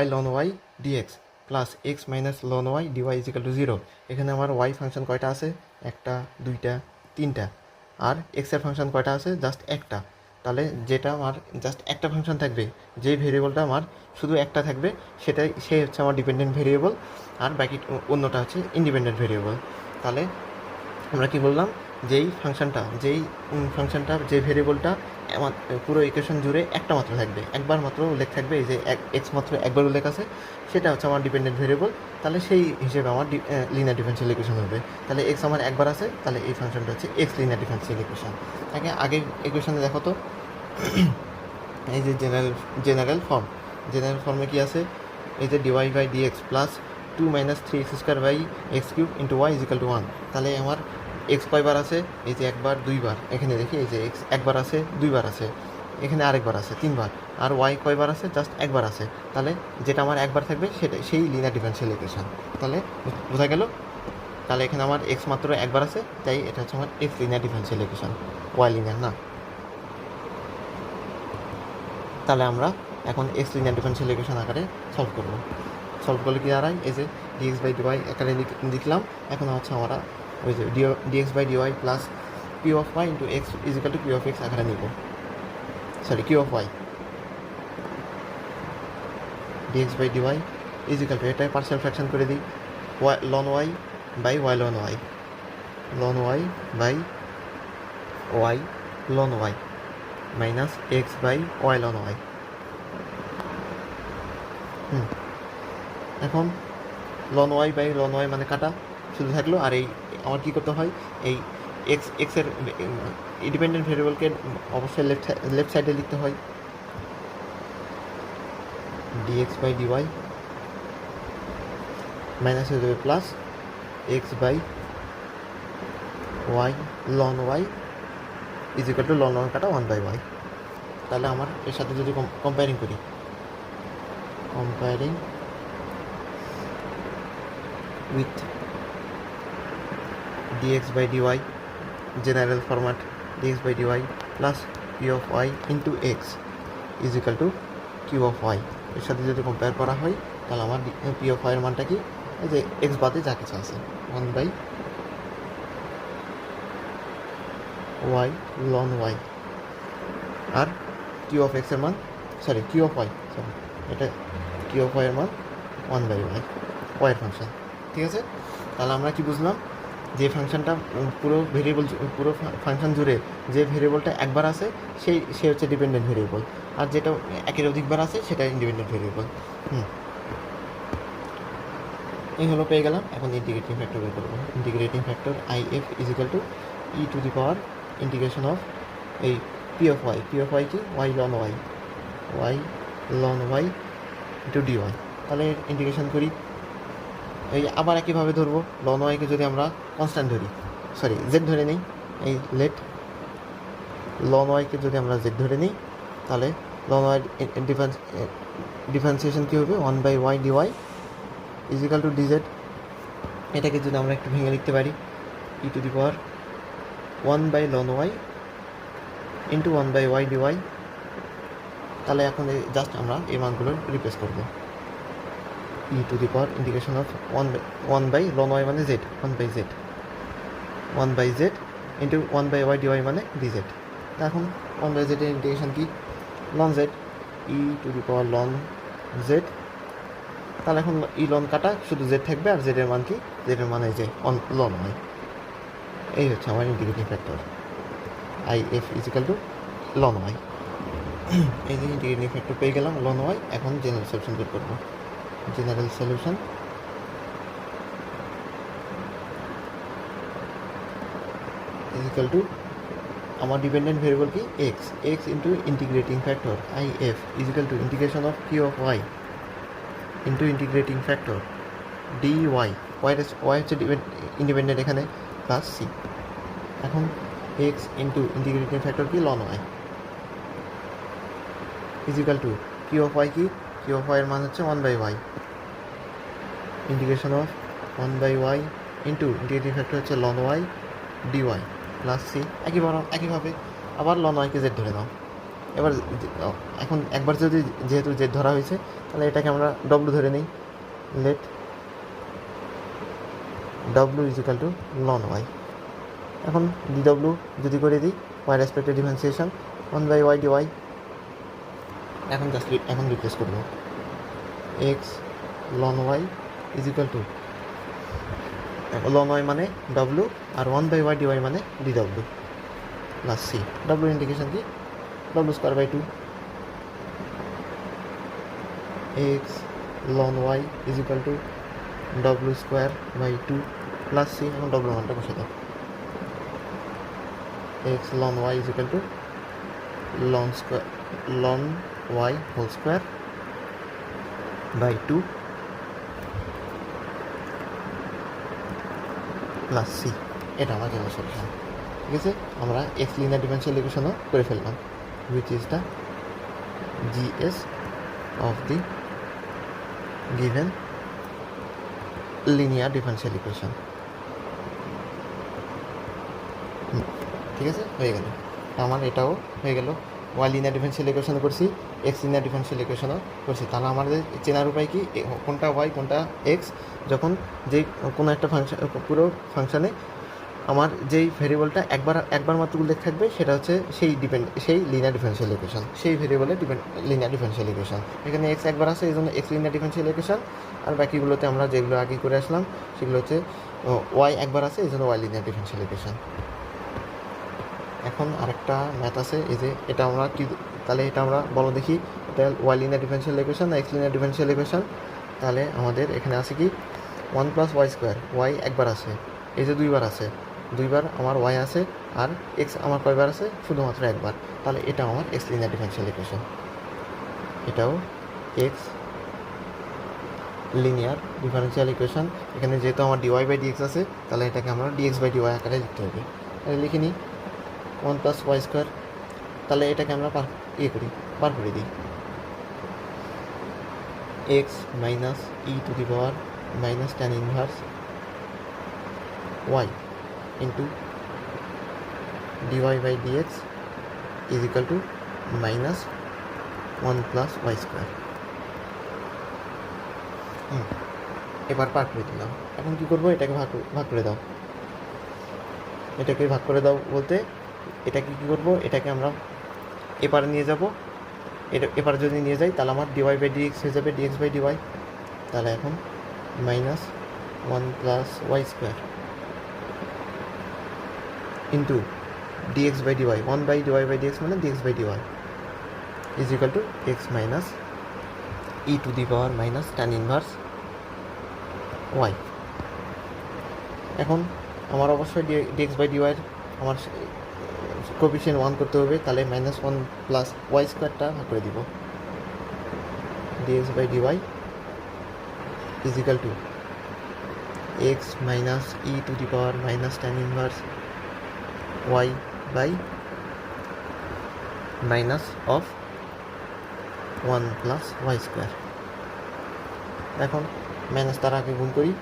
A: y ln y dx plus x - ln y dy = 0। এখানে আমার y ফাংশন কয়টা আছে, একটা, দুইটা, তিনটা, আর x এর ফাংশন কয়টা আছে, জাস্ট একটা। তাহলে যেটা আমার জাস্ট একটা ফাংশন থাকবে, যে ভেরিয়েবলটা আমার শুধু একটা থাকবে, সে হচ্ছে আমার ডিপেন্ডেন্ট ভেরিয়েবল, আর বাকি অন্যটা হচ্ছে ইন্ডিপেন্ডেন্ট ভেরিয়েবল। তাহলে আমরা কি বললাম, যেই ফাংশনটা যে ভেরিয়েবলটা আমার পুরো ইকুয়েশন জুড়ে একটা মাত্র থাকবে, একবার মাত্র উল্লেখ থাকবে, এই যে x মাত্র একবার উল্লেখ আছে, সেটা হচ্ছে আমার ডিপেন্ডেন্ট ভেরিয়েবল। তাহলে সেই হিসেবে আমার লিনিয়ার ডিফারেনশিয়াল ইকুয়েশন হবে। তাহলে x আমার একবার আছে, তাহলে এই ফাংশনটা হচ্ছে x লিনিয়ার ডিফারেনশিয়াল ইকুয়েশন। আগে ইকুয়েশনে দেখো তো, এই যে জেনারেল ফর্মে কি আছে, এই যে dy/dx plus 2 minus 3x² by x cube into Y is equal to 1। তাহলে আমার এক্স কয়বার আছে? এই যে একবার, দুইবার, এখানে দেখি এই যে এক্স একবার আছে, দুইবার আছে, এখানে আরেকবার আছে, তিনবার। আর ওয়াই কয়বার আছে? জাস্ট একবার আছে। তাহলে যেটা আমার একবার থাকবে সেটা সেই লিনিয়ার ডিফারেনশিয়াল ইকুয়েশন। তাহলে বোঝা গেল? তাহলে এখানে আমার এক্স মাত্র একবার আছে, তাই এটা হচ্ছে আমার x linear differential equation, y linear না। তাহলে আমরা এখন এক্স লিনিয়ার ডিফারেনশিয়াল ইকুয়েশন আকারে সলভ করবো। সলভ করলে কি দাঁড়ায়? এই যে ডিএক্স বাই ডিওয়াই আকারে লিখলাম। এখন হচ্ছে আমরা ওই যে dx by dy plus q of y into x is equal to Q of x আকারে নিব, sorry q of y. Dx by dy is equal to, এটা পার্সিয়াল ফ্র্যাকশন করে দিই, y ln y by y ln y, ln y by y ln y minus x by y ln y. এখন ln y by ln y মানে কাটা শুধু থাকলো। আর এই আমার কী করতে হয়? এই এক্সের ইন্ডিপেন্ডেন্ট ভেরিয়েবলকে অবশ্যই লেফট সাইডে লিখতে হয়। ডিএক্স বাই ডিওয়াই মাইনাস হয়ে যাবে plus x by y ln y is equal to ln y কাটা 1/y। তাহলে আমার এর সাথে যদি কম্পেয়ারিং করি, comparing with dx by dy, general format dx by dy plus p of y into x is equal to q of y। এর সাথে যদি কম্পেয়ার করা হয় তাহলে আমার p of y এর মানটা কি? এই যে x বাদে যা কিছু আছে 1/y ln y, R q of x এর মান, sorry q of y, sorry এটা q of y এর মান 1/y, y এর ফাংশন। ঠিক আছে? তাহলে আমরা কি বুঝলাম? যে ফাংশনটা পুরো ভেরিয়েবল, পুরো ফাংশন জুড়ে যে ভেরিয়েবলটা একবার আছে সে হচ্ছে ডিপেন্ডেন্ট ভেরিয়েবল, আর যেটা একের অধিকবার আছে সেটা ইন্ডিপেন্ডেন্ট ভেরিয়েবল। এই হলো পেয়ে গেলাম। এখন ইন্টিগ্রেটিং ফ্যাক্টর বের করবো। Integrating factor I F is equal to E to the power integration of এই P of y. P of y কি? Y ln y, y ln y into d y. তাহলে ইন্টিগ্রেশন করি। এই আবার একইভাবে ধরবো। লন ওয়াইকে যদি আমরা কনস্ট্যান্ট ধরি, সরি জেড ধরে নিই, এই লেট লন ওয়াইকে যদি আমরা জেড ধরে নিই তাহলে লন ওয়াই ডিফারেন্সিয়েশন কী হবে? 1/y dy is equal to dz. এটাকে যদি আমরা একটু ভেঙে লিখতে পারি, e to the power 1/ln y into 1/y dy। তাহলে এখন জাস্ট আমরা এই মানগুলো রিপ্লেস করবো। ই to the power integration of 1/ln y মানে Z, 1/z, 1/z into 1/y dy মানে dz। এখন 1/z এর ইন্টিগ্রেশন কি? ln z, E to the power ln z। তাহলে এখন ই লন কাটা শুধু জেড থাকবে, আর জেডের মান কি? জেডের মান এই যে ln y। এই হচ্ছে আমার integrating factor I F is equal two ln y। এই যে ইন্টিগ্রেটিং ফ্যাক্টর পেয়ে গেলাম ln y। এখন জেনারেল সলিউশন বের করবো। General solution is equal to, আমার ডিপেন্ডেন্ট ভেরিয়েবল কি? X, x into integrating factor I F is equal to integration of Q of y into integrating factor d y. Y হচ্ছে independent এখানে, plus c. এখন x into integrating factor কি? Ln y is equal to Q of y কি? Q of y এর মান হচ্ছে 1/y integration of 1/y into integrating factor হচ্ছে ln y d y plus c. একইভাবে আবার লন ওয়াইকে জেড ধরে নাও। এবার এখন একবার যদি যেহেতু জেড ধরা হয়েছে তাহলে এটাকে আমরা ডব্লু ধরে নিই। লেট ডব্লু is equal to ln y. এখন ডি ডব্লু যদি করে দিই, y respected differentiation 1/y dy। এখন রিপ্লেস করব। X ln y is equal to ln y মানে ডব্লু, আর 1/y dy মানে ডি ডব্লু প্লাস সি। ডব্লু ইন্ডিকেশন কি? ডব্লু square by 2। X ln y is equal to ডব্লু স্কোয়ার বাই 2 প্লাস সি। এখন ডব্লু মানটা বসে দাও। X ln y is equal to ln y whole square by 2 plus C, এটা আমার জেনারেল সলিউশন। ঠিক আছে, আমরা এক্স লিনিয়ার ডিফারেনশিয়াল ইকুয়েশনও করে ফেললাম, which is the G S of the given linear differential equation. ঠিক আছে, হয়ে গেল আমার, এটাও হয়ে গেল। ওয়াই লিনিয়ার ডিফারেনশিয়াল ইকুয়েশনও করছি, এক্স লিনিয়ার ডিফারেনশিয়াল ইকুয়েশনও করছি। তাহলে আমাদের চেনার উপায় কি, কোনটা ওয়াই কোনটা এক্স, যখন যে কোনো একটা ফাংশন, পুরো ফাংশানে আমার যেই ভেরিয়েবলটা একবার মাত্র উল্লেখ থাকবে সেটা হচ্ছে সেই লিনিয়ার ডিফারেনশিয়াল ইকুয়েশন, সেই ভেরিয়েবলের লিনিয়ার ডিফারেনশিয়াল ইকুয়েশন। এখানে এক্স একবার আছে, এই জন্য এক্স লিনিয়ার ডিফারেনশিয়াল ইকুয়েশন। আর বাকিগুলোতে আমরা যেগুলো আগে করে আসলাম সেগুলো হচ্ছে ওয়াই একবার আছে, এই জন্য ওয়াই লিনিয়ার ডিফারেনশিয়াল ইকুয়েশন। এখন আরেকটা ম্যাথ আছে, এই যে এটা আমরা কি, তাহলে এটা আমরা বলো দেখি, এটা ওয়াই লিনিয়ার ডিফারেনশিয়াল ইকুয়েশন না এক্স লিনিয়ার ডিফারেনশিয়াল ইকুয়েশন? তাহলে আমাদের এখানে আছে কি 1+y², ওয়াই একবার আছে, এই যে দুইবার আছে, দুইবার আমার ওয়াই আছে, আর এক্স আমার কয়বার আছে, শুধুমাত্র একবার। তাহলে এটা আমার এক্স লিনিয়ার ডিফারেনশিয়াল ইকুয়েশন, এটাও এক্স লিনিয়ার ডিফারেনশিয়াল ইকুয়েশন। এখানে যেহেতু আমার dy/dx আছে, তাহলে এটাকে আমরা dx/dy আকারে লিখতে হবে। তাহলে লিখে নিই 1+y², তাহলে এটাকে আমরা বার করে দিই, x minus e to the power minus tan inverse y into dy/dx is equal to minus 1+y²। এবার ভাগ করে দিলাম। এখন কী করবো, এটাকে ভাগ করে দাও, এটাকে ভাগ করে দাও বলতে এটাকে কী করবো, এটাকে আমরা এপারে নিয়ে যাব, এপারে যদি নিয়ে যাই তাহলে আমার dy/dx হয়ে যাবে dx/dy। তাহলে এখন minus 1+y² into dx/dy, 1/dy/dx মানে dx/dy is equal to x minus e to the power minus tan inverse y. এখন আমার অবশ্যই dx/dy আমার কোএফিসিয়েন্ট 1 করতে হবে, তাহলে -1+y² ভাগ করে দিব, dx/dy is equal to x minus e to the power minus tan inverse y by minus of 1+y²। এখন মাইনাস তার আগে গুণ করি,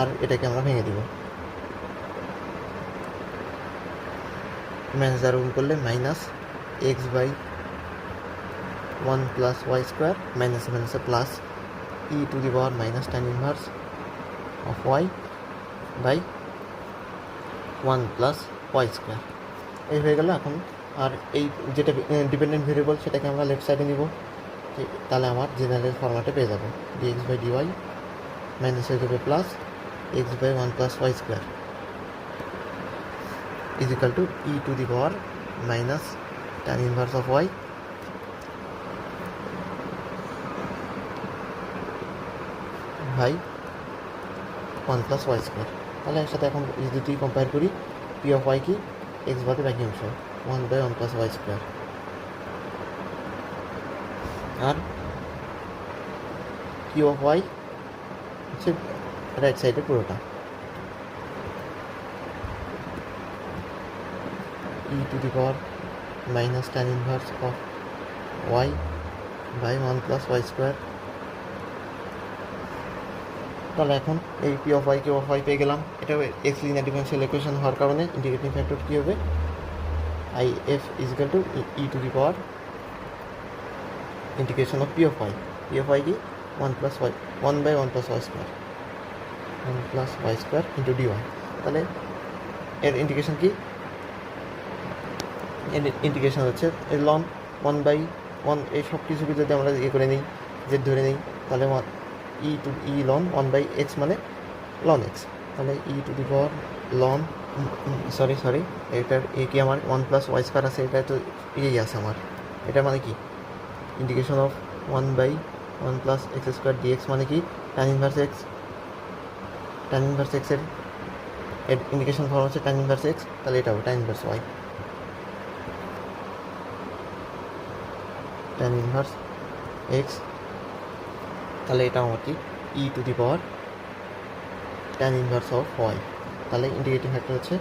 A: আর এটাকে আমরা ভেঙে দিব, মাইনাস দ্বারা গুণ করলে মাইনাস x/1+y² মাইনাস মাইনাসে plus e to the power minus tan inverse of y by 1+y²। এই হয়ে গেল। এখন আর এই যেটা ডিপেন্ডেন্ট ভেরিয়েবল সেটাকে আমরা লেফট সাইডে নিব, তাহলে আমার জেনারেল ফর্মেটে পেয়ে যাব dx/dy মাইনাস হয়ে যাবে plus x/1+y² is equal to e to the power minus tan inverse of y by 1+y²। তাহলে এর সাথে এখন যদি কম্পেয়ার করি, p of y কি, x বাদে বাকি অংশ 1/1+y², আর q of y হচ্ছে রাইট সাইডে পুরোটা, e to the power minus tan inverse of y by 1+y²। তাহলে এখন এই p of y q of y পেয়ে গেলাম। এটা এক্স লিনিয়ার ডিফারেনশিয়াল ইকুয়েশন হওয়ার কারণে ইন্টিগ্রেটিং ফ্যাক্টর কী হবে, i f is equal to e to the power integration of p of y কি 1/1+y² into dy। তাহলে এর ইন্টিগ্রেশন কি, এর ইন্টিগ্রেশন হচ্ছে লন 1/1, এই সব কিছুকে যদি আমরা করে নিই, জেড ধরে নিই, তাহলে ই লন 1/x মানে লন এক্স, তাহলে ই to the power ln sorry এটার কি আমার 1+y² আছে, এটা তো ইয়েই আছে আমার, এটা মানে কি ইন্টিগ্রেশন অফ 1/1+x² dx মানে কি tan ইনভার্স x এর ইন্টিগ্রেশন ফর্ম হচ্ছে tan ইনভার্স x, তাহলে এটাও tan inverse y, tan inverse x, তাহলে এটা আমার কি e to the power tan inverse of y. তাহলে ইন্টিগ্রেটিং ফ্যাক্টর হচ্ছে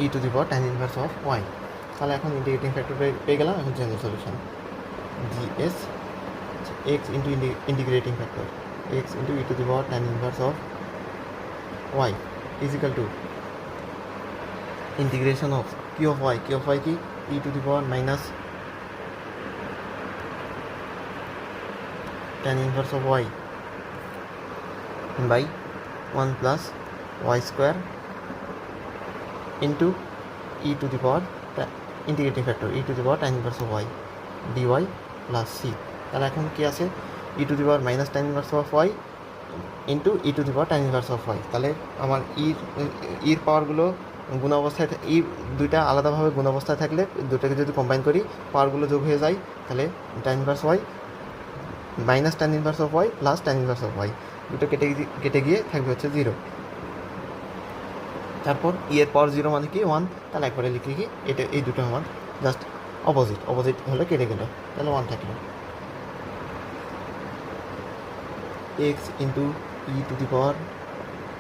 A: ই to the power tan inverse of y. তাহলে এখন ইন্টিগ্রেটিং ফ্যাক্টর পেয়ে গেলাম। এখন general solution GS x into integrating factor x into e to the power tan inverse of y is equal to integration of Q of y কি e to the power minus tan inverse of y by 1 plus y square into e to the power integrating factor E to the power tan inverse of Y dy plus C. তাহলে এখন কি আছে e to the power minus tan inverse of y into e to the power tan inverse of y. তাহলে আমার ইর পাওয়ারগুলো গুণ অবস্থায় ই দুইটা আলাদাভাবে গুণ অবস্থায় থাকলে দুটোকে যদি কম্বাইন করি পাওয়ারগুলো যোগ হয়ে যায়, তাহলে tan inverse y minus tan inverse of y plus tan inverse of y দুটো কেটে গিয়ে থাকবে হচ্ছে 0। তারপর এর পাওয়ার 0 মানে কি 1, তাহলে একবারে লিখি কি এটা এই দুটো আমার জাস্ট অপোজিট হলে কেটে গেল, তাহলে 1 থাকলো। X into e to the power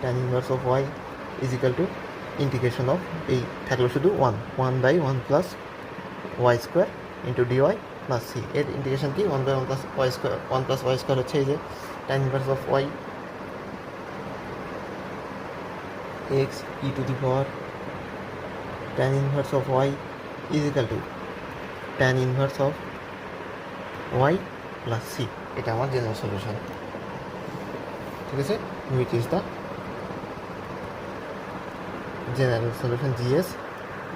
A: tan inverse of y is equal to integration of এই থাকলো শুধু 1 by 1 plus y square into dy plus c. এর ইন্টিগ্রেশন কি 1 by 1 plus y square 1 plus y square হচ্ছে এই যে tan inverse of y x e to the power tan inverse of y is equal to tan inverse of y plus C. এটা আমার general solution, ঠিক আছে, which is the general solution GS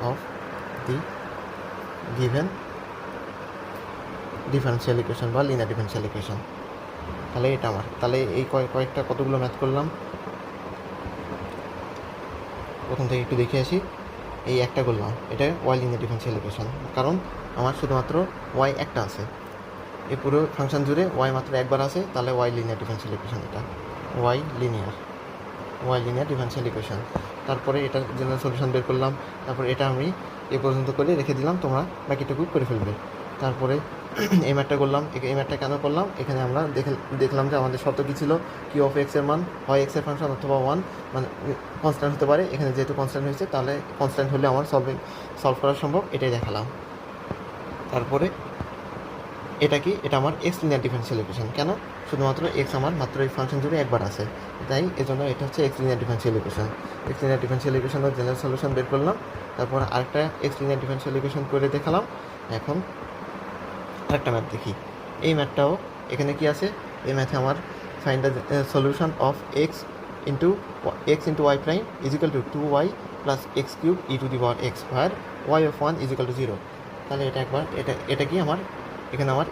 A: of the given differential equation বা linear differential equation. তাহলে এটা আমার, তাহলে এই কয়েকটা কতগুলো ম্যাথ করলাম প্রথম থেকে একটু দেখে আসি। এই একটা করলাম, এটা ওয়াই লিনিয়ার ডিফারেন্সিয়াল ইকুয়েশন, কারণ আমার শুধুমাত্র ওয়াই একটা আছে, এই পুরো ফাংশন জুড়ে ওয়াই মাত্র একবার আছে, তাহলে ওয়াই লিনিয়ার ডিফারেন্সিয়াল ইকুয়েশন এটা ওয়াই লিনিয়ার ডিফারেন্সিয়াল ইকুয়েশন। তারপরে এটা জেনারেল সলিউশন বের করলাম, তারপরে এটা আমি এ পর্যন্ত করে রেখে দিলাম, তোমরা বাকিটুকু করে ফেলবে। তারপরে এই ম্যাথটা করলাম, এই ম্যাথটা কেন করলাম, এখানে আমরা দেখলাম যে আমাদের শর্ত কী ছিল, কিউ অফ এক্সের মান হয় এক্সের ফাংশন অথবা 1 মানে কনস্ট্যান্ট হতে পারে। এখানে যেহেতু কনস্ট্যান্ট হয়েছে, তাহলে কনস্ট্যান্ট হলে আমার সলভ করা সম্ভব, এটাই দেখালাম। তারপরে এটা কি, এটা আমার এক্স লিনিয়ার ডিফারেন্সিয়াল ইকুয়েশন। কেন, শুধুমাত্র এক্স আমার মাত্র এই ফাংশন জুড়ে একবার আছে, তাই এজন্য এটা হচ্ছে x linear differential equation. X linear differential ইকুয়েশনের জেনারেল সলিউশন বের করলাম, তারপর আরেকটা এক্স লিনিয়ার ডিফারেন্সিয়াল ইকুয়েশন করে দেখালাম। এখন আরেকটা ম্যাথ দেখি, এই ম্যাথটাও এখানে কি আছে, এই ম্যাথে আমার find the solution of x into y prime is equal to 2y plus x cube e to the power x, where y of 1 is equal to 0। তাহলে এটা একবার এটা কি আমার এখানে আমার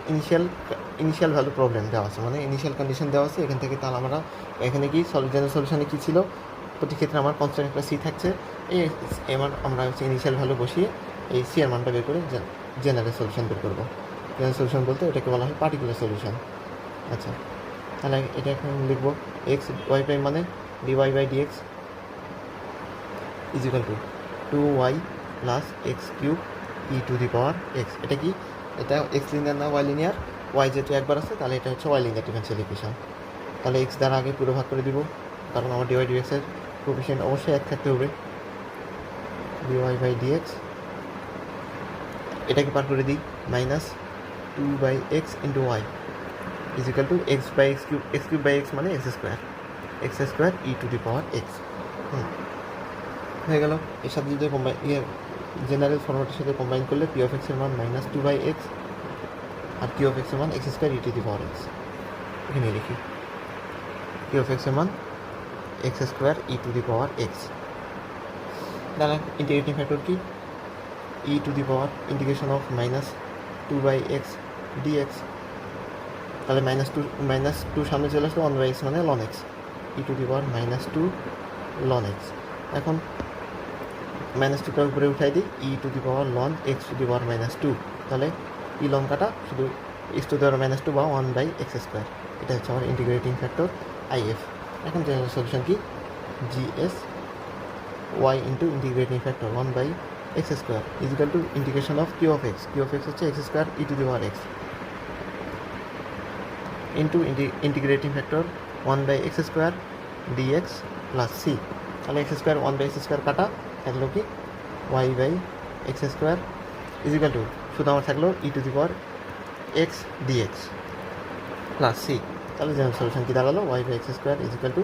A: ইনিশিয়াল ভ্যালু প্রবলেম দেওয়া আছে, মানে ইনিশিয়াল কন্ডিশন দেওয়া আছে এখান থেকে। তাহলে আমরা এখানে কি জেনারেল সলিউশনে কী ছিল, প্রতি ক্ষেত্রে আমার কনস্ট্যান্ট একটা সি থাকছে, এই আমরা হচ্ছে ইনিশিয়াল ভ্যালু বসিয়ে এই সি এর মানটা বের করে জেনারেল সলিউশন বের করবো। জেনারেল সলিউশন বলতে এটাকে বলা হয় পার্টিকুলার সলিউশন। আচ্ছা, তাহলে এটা এখন লিখবো এক্স ওয়াই প্রাইম মানে dy by dx is equal to 2y plus x cube e to the power x. এটা কি, এটা এক্স লিনিয়ার না ওয়াই লিনিয়ার, ওয়াই যেহেতু একবার আছে তাহলে এটা হচ্ছে ওয়াই লিনিয়ার ডিফারেন্সিয়াল ইকুয়েশন। তাহলে এক্স দ্বারা আগে পুরো ভাগ করে দিব, কারণ আমার ডিওয়াই ডিএক্সের কোএফিসিয়েন্ট অবশ্যই এক থাকতে হবে। ডিওয়াই বাই ডিএক্স এটাকে পার করে দিই, minus 2 by x into Y is equal to x cube by x মানে x square e to the power x হয়ে গেল। এর সাথে যদি জেনারেল ফর্মেটের সাথে কম্বাইন করলে পি অফ এক্সের মান মাইনাস 2 বাই এক্স আর কিউ অফ এক্সের মান x square e to the power x. এখানে লিখি কিউ অফ এক্সের মান x square e to the power x. তাহলে ইন্টিগ্রেটিং ফ্যাক্টর কি, e to the power integration of minus 2 by x dx. তাহলে মাইনাস টু সামনে চলে আসলো, 1 বাই এক্স মানে ln x e to the power minus 2 ln x. এখন minus 2টা উপরে উঠাই দিই, e to the power ln x to the power minus 2। তাহলে ই লন কাটা শুধু x to the power minus 2 বা 1 বাই এক্স স্কোয়ার। এটা হচ্ছে আমার ইন্টিগ্রেটিং ফ্যাক্টর আইএফ। এখন জেনারেল সলিউশন কি, GS y into integrating factor 1 by x square is equal to integration of Q of x হচ্ছে x square e to the power x into integrating factor one by x square dx plus C. তাহলে x square one by x square কাটা থাকলো কি y by x square is equal to শুধু আমার থাকলো e to the power x dx plus C. তাহলে general solution কী দাঁড়ালো y by x square is equal to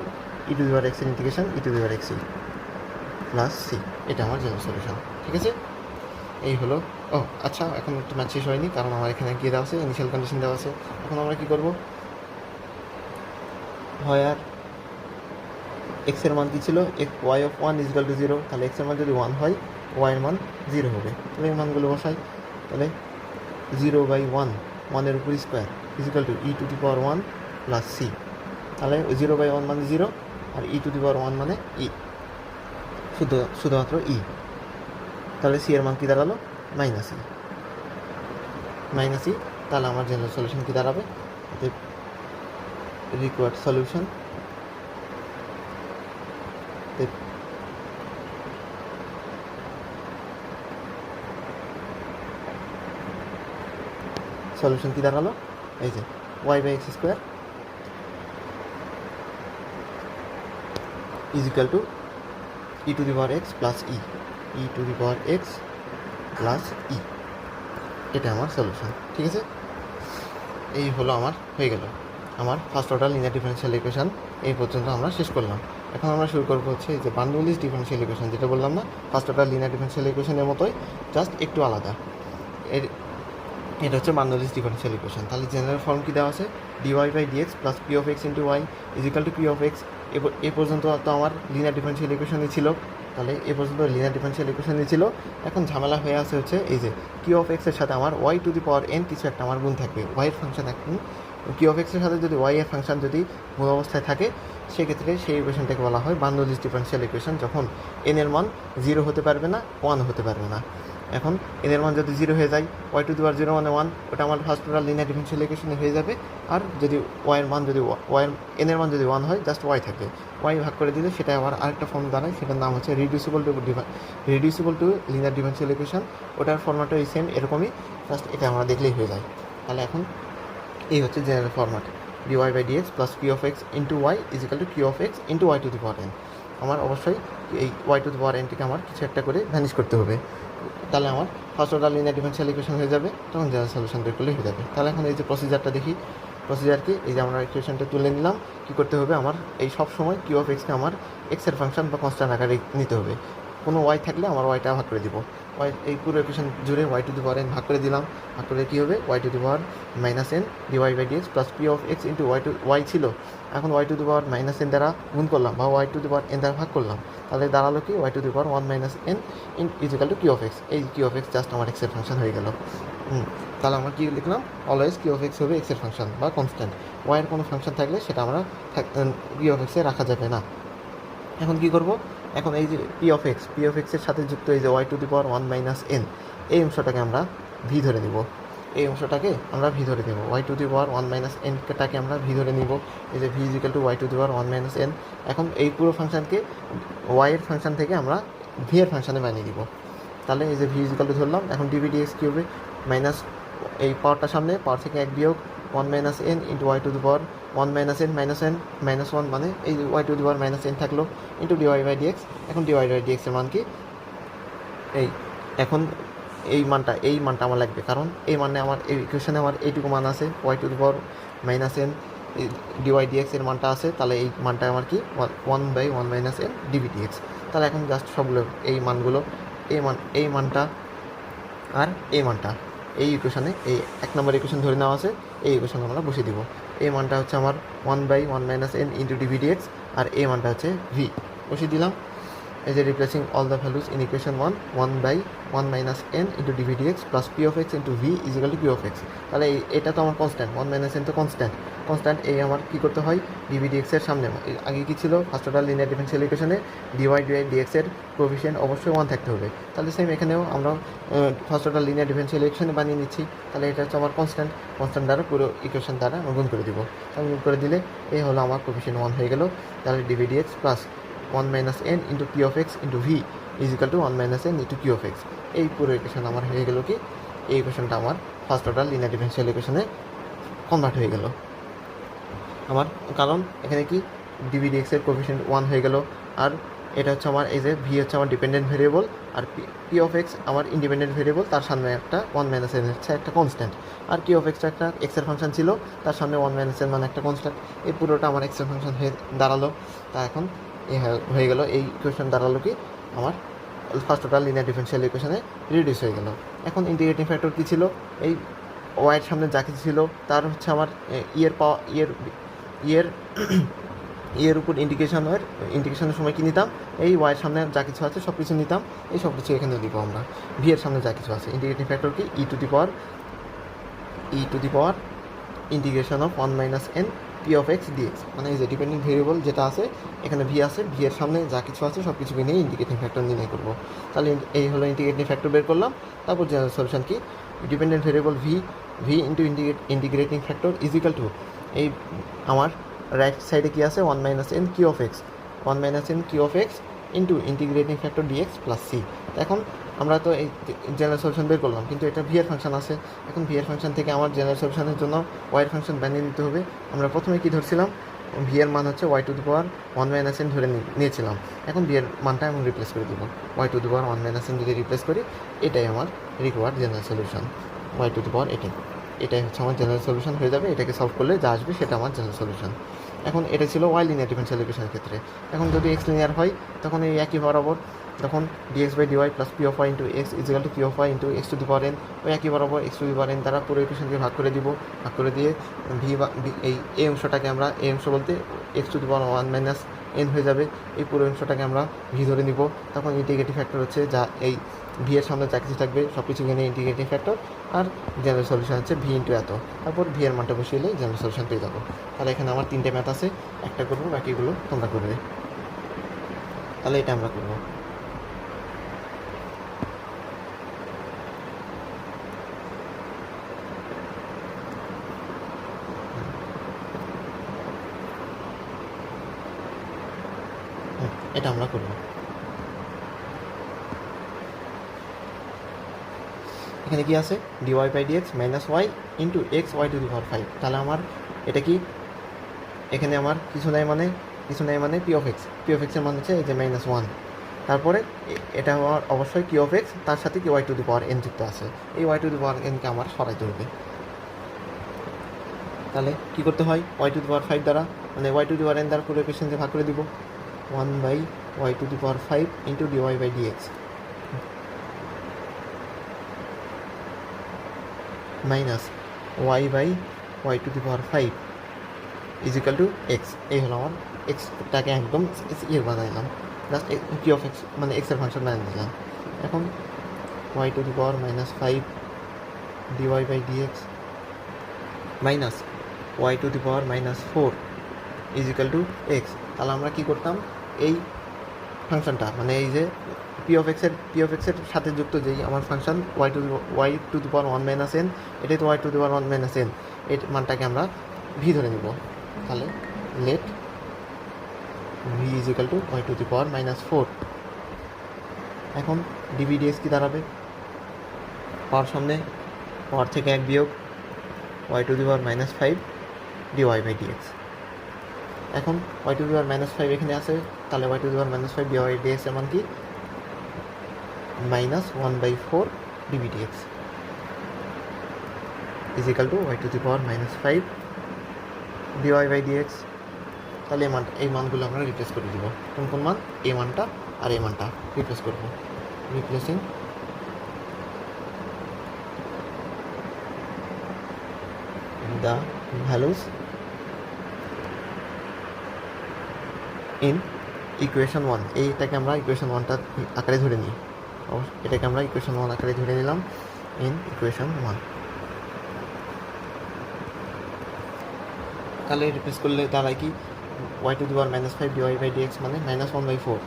A: E to the power এক্সের integration e to the power x c plus C. এটা আমার general solution. ঠিক আছে, এই হলো। ও আচ্ছা, এখন একটু ম্যাচ শেষ হয়নি, কারণ আমার এখানে গিয়ে দেওয়া আছে ইনিশিয়াল কন্ডিশন দেওয়া আছে। এখন আমরা কী করবো, হয় আর এক্সের মান কী ছিল y of one is equal to zero, তাহলে এক্সের মান যদি ওয়ান হয় ওয়াইয়ের মান জিরো হবে। তাহলে এই মানগুলো বসাই, তাহলে জিরো বাই ওয়ান, ওয়ানের উপর square is equal to E to the power one plus C. তাহলে জিরো বাই ওয়ান মানে জিরো, আর e to the power one মানে ই, শুধুমাত্র ই। তাহলে সি এর মান কী দাঁড়ালো মাইনাস ই, মাইনাস ই। তাহলে আমার জেনারেল সলিউশন কী দাঁড়াবে, রিকোয়ার্ড সলিউশন সলিউশন কী দাঁড়ালো, এই যে y by x square is equal to E to the power x plus e, e to the power x plus e. এটা আমার সলিউশন। ঠিক আছে, এই হলো আমার হয়ে গেল আমার first order linear differential equation. এই পর্যন্ত আমরা শেষ করলাম। এখন আমরা শুরু করবো হচ্ছে যে বার্নৌলিস ডিফারেনশিয়াল ইকুয়েশন, যেটা বললাম না ফার্স্ট অর্ডার লিনিয়ার ডিফারেনশিয়াল ইকুয়েশনের মতোই, জাস্ট একটু আলাদা। এটা হচ্ছে বার্নৌলিস ডিফারেনশিয়াল ইকুয়েশন। তাহলে জেনারেল ফর্ম কী দেওয়া আছে, dy by dx plus P of x into y is equal to p of x. এ পর্যন্ত তো আমার লিনিয়ার ডিফারেনশিয়াল ইকুয়েশনই ছিল, তাহলে এ পর্যন্ত লিনিয়ার ডিফারেনশিয়াল ইকুয়েশনই ছিল। এখন ঝামেলা হয়ে আছে হচ্ছে এই যে কিউ অফ এক্সের সাথে আমার y to the power n কিছু একটা আমার গুণ থাকবে, ওয়াইয়ের ফাংশন এখন কিউ অফ এক্সের সাথে যদি ওয়াই এর ফাংশন যদি গুণ অবস্থায় থাকে, সেক্ষেত্রে সেই ইকুয়েশনটাকে বলা হয় বার্নৌলিস ডিফারেনশিয়াল ইকুয়েশন, যখন এন এর মান জিরো হতে পারবে না, ওয়ান হতে পারবে না। এখন এনের মান যদি জিরো হয়ে যায়, y to the power zero মানে ওয়ান, ওটা আমার ফার্স্ট অর্ডার লিনিয়ার ডিফারেনশিয়াল ইকুয়েশনে হয়ে যাবে। আর যদি ওয়াইয়ের মান যদি এনের মান যদি ওয়ান হয়, জাস্ট ওয়াই থাকবে, ওয়াই ভাগ করে দিলে সেটা আবার আরেকটা ফর্ম দাঁড়ায়, সেটার নাম হচ্ছে রিডিউসিবল টু লিনিয়ার ডিফারেনশিয়াল ইকুয়েশন। ওটার ফর্ম্যাটটা ওই সেম এরকমই, জাস্ট এটা আমরা দেখলেই হয়ে যায়। তাহলে এখন এই হচ্ছে general format, dy by dx plus P of x into y is equal to Q of x into y to the power n. আমার অবশ্যই এই ওয়াই টু দি পাওয়ার এনটিকে আমার কিছু একটা করে ভ্যানিশ করতে হবে। তাহলে আমার first order linear differential equation হয়ে যাবে, তখন জেনারেল সলিউশন বের করলে হয়ে যাবে। তাহলে এখন এই যে প্রসিজারটা দেখি, প্রসিজার কি, এই যে আমরা ইকুয়েশনটা তুলে নিলাম, কী করতে হবে, আমার এই সব সময় কিউ অফ এক্সকে আমার এক্সের ফাংশন বা কনস্ট্যান্ট আকারে নিতে হবে। কোনো ওয়াই থাকলে আমার ওয়াইটা ভাগ করে দিব, ওয়াই এই পুরো ইকুয়েশন জুড়ে y to the power n ভাগ করে দিলাম, ভাগ করে কী হবে y to the power minus n dy by dx plus P of x into y ছিল, এখন y to the power minus n দ্বারা গুণ করলাম বা y to the power n দ্বারা ভাগ করলাম, তাহলে দাঁড়ালো কি y to the power one minus n equal to Q of x. এই কিউ অফ এক্স জাস্ট আমার এক্সের ফাংশন হয়ে গেল। তাহলে আমরা কী লিখলাম, অলওয়েজ কিউ অফ এক্স হবে এক্সের ফাংশন বা কনস্ট্যান্ট, ওয়াইয়ের কোনো ফাংশন থাকলে সেটা আমরা কিউ অফ এক্সে রাখা যাবে না। এখন কী করবো, এখন এই যে পি অফ এক্সের সাথে যুক্ত এই যে y to the power one minus n, এই অংশটাকে আমরা ভি ধরে নিব, এই অংশটাকে আমরা ভি ধরে নেব, y to the power one minus এনটাকে আমরা ভি ধরে নিব, এই যে v is equal to y to the power one minus n. এখন এই পুরো ফাংশনকে ওয়াইয়ের ফাংশন থেকে আমরা ভি এর ফাংশনে বানিয়ে দিব। তাহলে এই যে ভি ইজিক্যাল টু ধরলাম, এখন ডিভি ডিএক্স কী হবে, মাইনাস এই পাওয়ারটা সামনে, পাওয়ার থেকে এক বিয়োগ one minus n into y to the power one minus n minus one, মানে এই y to the power minus n থাকলো ইন্টু ডিওয়াই বাই ডিএক্স। এখন ডিওয়াই বাই ডিএক্সের মান কি, এই এখন এই মানটা আমার লাগবে, কারণ এই মানে আমার এই ইকুয়েশনে আমার এইটুকু মান আছে, y to the power minus n dy dx এর মানটা আছে, তাহলে এই মানটা আমার কি one by one minus n dv dx. তাহলে এখন জাস্ট সবগুলো এই মানগুলো, এই মানটা আর এই মানটা এই ইকুয়েশনে, এই এক নম্বর ইকুয়েশন ধরে নেওয়া আছে, এই ইকুয়েশনে আমরা বসিয়ে দিব। এই মানটা হচ্ছে আমার one by one minus n into dv dx, আর এই মানটা হচ্ছে ভি, বসিয়ে দিলাম। এই যে replacing all the values in equation one by one minus n into dv dx plus P of x into v is equal to Q of x. তাহলে এটা তো আমার কনস্ট্যান্ট, ওয়ান মাইনাস এন তো কনস্ট্যান্ট, এই আমার কী করতে হয়, ডিভি ডিএক্সের সামনে আগে কী ছিল ফার্স্ট অর্ডার লিনিয়ার ডিফারেনশিয়াল ইকুয়েশনে ডিওয়াই ডিএক্সের কোএফিশিয়েন্ট অবশ্যই ওয়ান থাকতে হবে। তাহলে সেম এখানেও আমরা ফার্স্ট অর্ডার লিনিয়ার ডিফারেনশিয়াল ইকুয়েশনে বানিয়ে নিচ্ছি, তাহলে এটা হচ্ছে আমার কনস্ট্যান্ট দ্বারা পুরো ইকুয়েশন দ্বারা আমরা গুণ করে দিব। তাহলে গুণ করে দিলে এই হলো আমার কোএফিশিয়েন্ট ওয়ান হয়ে গেল। তাহলে dv dx plus one minus n into p of x into v is equal to one minus n into q of x. এই পুরো ইকুয়েশন আমার হয়ে গেল কি, এই ইকুয়েশনটা আমার ফার্স্ট অর্ডার লিনিয়ার ডিফারেনশিয়াল ইকুয়েশনে কনভার্ট হয়ে গেল। আমার, কারণ এখানে কি ডিভিডিএক্সের কোফিশিয়েন্ট 1 হয়ে গেল, আর এটা হচ্ছে আমার এই যে ভি হচ্ছে আমার ডিপেন্ডেন্ট ভেরিয়েবল, আর পি অফ এক্স আমার ইন্ডিপেন্ডেন্ট ভেরিয়েবল, তার সামনে একটা 1 মাইনাস এন হচ্ছে একটা কনস্ট্যান্ট, আর কি অফ এক্সটা একটা এক্সের ফাংশন ছিল, তার সামনে 1 মাইনাস এন মানে একটা কনস্ট্যান্ট। এই পুরোটা আমার এক্সের ফাংশন হয়ে দাঁড়ালো। তা এখন হয়ে গেল এই ইকুয়েশন দাঁড়ালো কি আমার ফার্স্ট অর্ডার লিনিয়ার ডিফারেনশিয়াল ইকুয়েশনে রিডিউস হয়ে গেল। এখন ইন্টিগ্রেটিং ফ্যাক্টর কী ছিল, এই ওয়াইয়ের সামনে যা কিছু ছিল তার হচ্ছে আমার ইয়ের ইয়ের উপর ইন্টিগ্রেশনের সময় কী নিতাম, এই ওয়াইয়ের সামনে যা কিছু আছে সব কিছু নিতাম, এই সব কিছু এখানে দিব আমরা। ভি এর সামনে যা কিছু আছে, ইন্টিগ্রেটিং ফ্যাক্টর কি e to the power integration of 1 minus n p of x dx, মানে এই যে ডিপেন্ডেন্ট ভেরিয়েবল যেটা আছে এখানে ভি আছে, ভি এর সামনে যা কিছু আছে সব কিছুকে নিয়ে ইন্টিগ্রেটিং ফ্যাক্টর নির্ণয় করবো। তাহলে এই হলো ইন্টিগ্রেটিং ফ্যাক্টর বের করলাম। তারপর জেনারেল সলিউশন কি, dependent variable v into integrating factor is equal to, এই আমার রাইট সাইডে কী আছে 1 minus n q of x, 1 minus n q of x into integrating factor dx plus c. এখন আমরা তো এই জেনারেল সলিউশন বের করলাম, কিন্তু এটা ভি এর ফাংশন আছে। এখন ভি এর ফাংশন থেকে আমার জেনারেল সলিউশনের জন্য ওয়াই এর ফাংশন বানিয়ে নিতে হবে। আমরা প্রথমে কী ধরছিলাম, ভি এর মান হচ্ছে y to the power 1 minus n ধরে নিয়েছিলাম। এখন ভি এর মানটা আমি রিপ্লেস করে দেবো, y to the power 1 minus n যদি রিপ্লেস করি, এটাই আমার required general solution, y to the power এটাই হচ্ছে আমার জেনারেল সলিউশন হয়ে যাবে। এটাকে সলভ করলে যা আসবে সেটা আমার জেনারেল সলিউশন। এখন এটা ছিল ওয়াই লিনিয়ার ডিফারেনশিয়াল ইকুয়েশনের ক্ষেত্রে। এখন যদি এক্স লিনিয়ার হয় তখন এই একই বরাবর, তখন dx by dy plus P of y into x is equal to p of y into x to the power n, ওই একই বরাবর x to the power n দ্বারা পুরো ইকুয়েশনকে ভাগ করে দিব। ভাগ করে দিয়ে এই অংশটাকে আমরা অংশ বলতে x to the power 1 minus N হয়ে যাবে, এই পুরো অংশটাকে আমরা ভি ধরে নিব। তখন ইন্টিগ্রেটিং ফ্যাক্টর হচ্ছে যা এই ভি এর সামনে যা কিছু থাকবে সব কিছু নিয়ে ইন্টিগ্রেটিং ফ্যাক্টর, আর জেনারেল সলিউশন হচ্ছে ভি ইন্টু এত, তারপর ভি এর মানটা বসিয়ে জেনারেল সলিউশন পেয়ে যাবো। তাহলে এখানে আমার 3টে ম্যাথ আছে, একটা করবো, বাকিগুলো তোমরা করবে। তাহলে এটা আমরা করবো। এটা আমরা করবো। এখানে কি আছে, dy by dx minus y into x y to the power 5। তাহলে আমার এটা কি, এখানে আমার কিছু নাই মানে পি অফ এক্সের মান হচ্ছে এই যে -1। তারপরে এটা আমার অবশ্যই কিউ অফ এক্স, তার সাথে কি y to the power n যুক্ত আছে, এই ওয়াই টু দি পাওয়ার এনকে আমার সরাইতে হবে। তাহলে কী করতে হয়, ওয়াই টু দি পাওয়ার 5 দ্বারা, মানে y to the power n দ্বারা পুরো ইকুয়েশনকে ভাগ করে দিব, 1 by y to the power 5 into dy by dx minus y by y to the power 5 is equal to x. এই হলো আমার এক্সটাকে একদম বানাইলাম, জাস্ট পি অফ এক্স মানে এক্সের ফাংশন বানিয়ে দিলাম। এখন y to the power -5 dy by dx minus y to the power -4 is equal to x. তাহলে আমরা কী করতাম, এই ফাংশনটা মানে এই যে পি অফ এক্সের সাথে যুক্ত যেই আমার function y to the power 1 minus n, এটাই তো y to the power 1 minus n, এই মানটাকে আমরা ভি ধরে নিব। তাহলে let v is equal to y to the power -4। এখন ডিভিডিএক্স কি দাঁড়াবে, পাওয়ার সামনে পাওয়ার থেকে 1 বিয়োগ y to the power -5 dy by dx. এখন ওয়াই টু দি পাওয়ার -5 এখানে আছে, তাহলে y to the power -5 dy dx এর মান কি -1/4 dv dx is equal to y to the power -5 dy by dx. তাহলে এই মানগুলো আমরা রিপ্লেস করে দিব। কোন মান, এই মানটা আর এই মানটা রিপ্লেস করবো, replacing the values in equation 1। এইটাকে আমরা ইকুয়েশন 1টা আকারে ধরে নিই, এটাকে আমরা ইকুয়েশন 1 আকারে ধরে নিলাম ইন ইকুয়েশন 1। তাহলে রিপ্লেস করলে দাঁড়ায় কি, y to the power -5 dy by dx মানে -1/4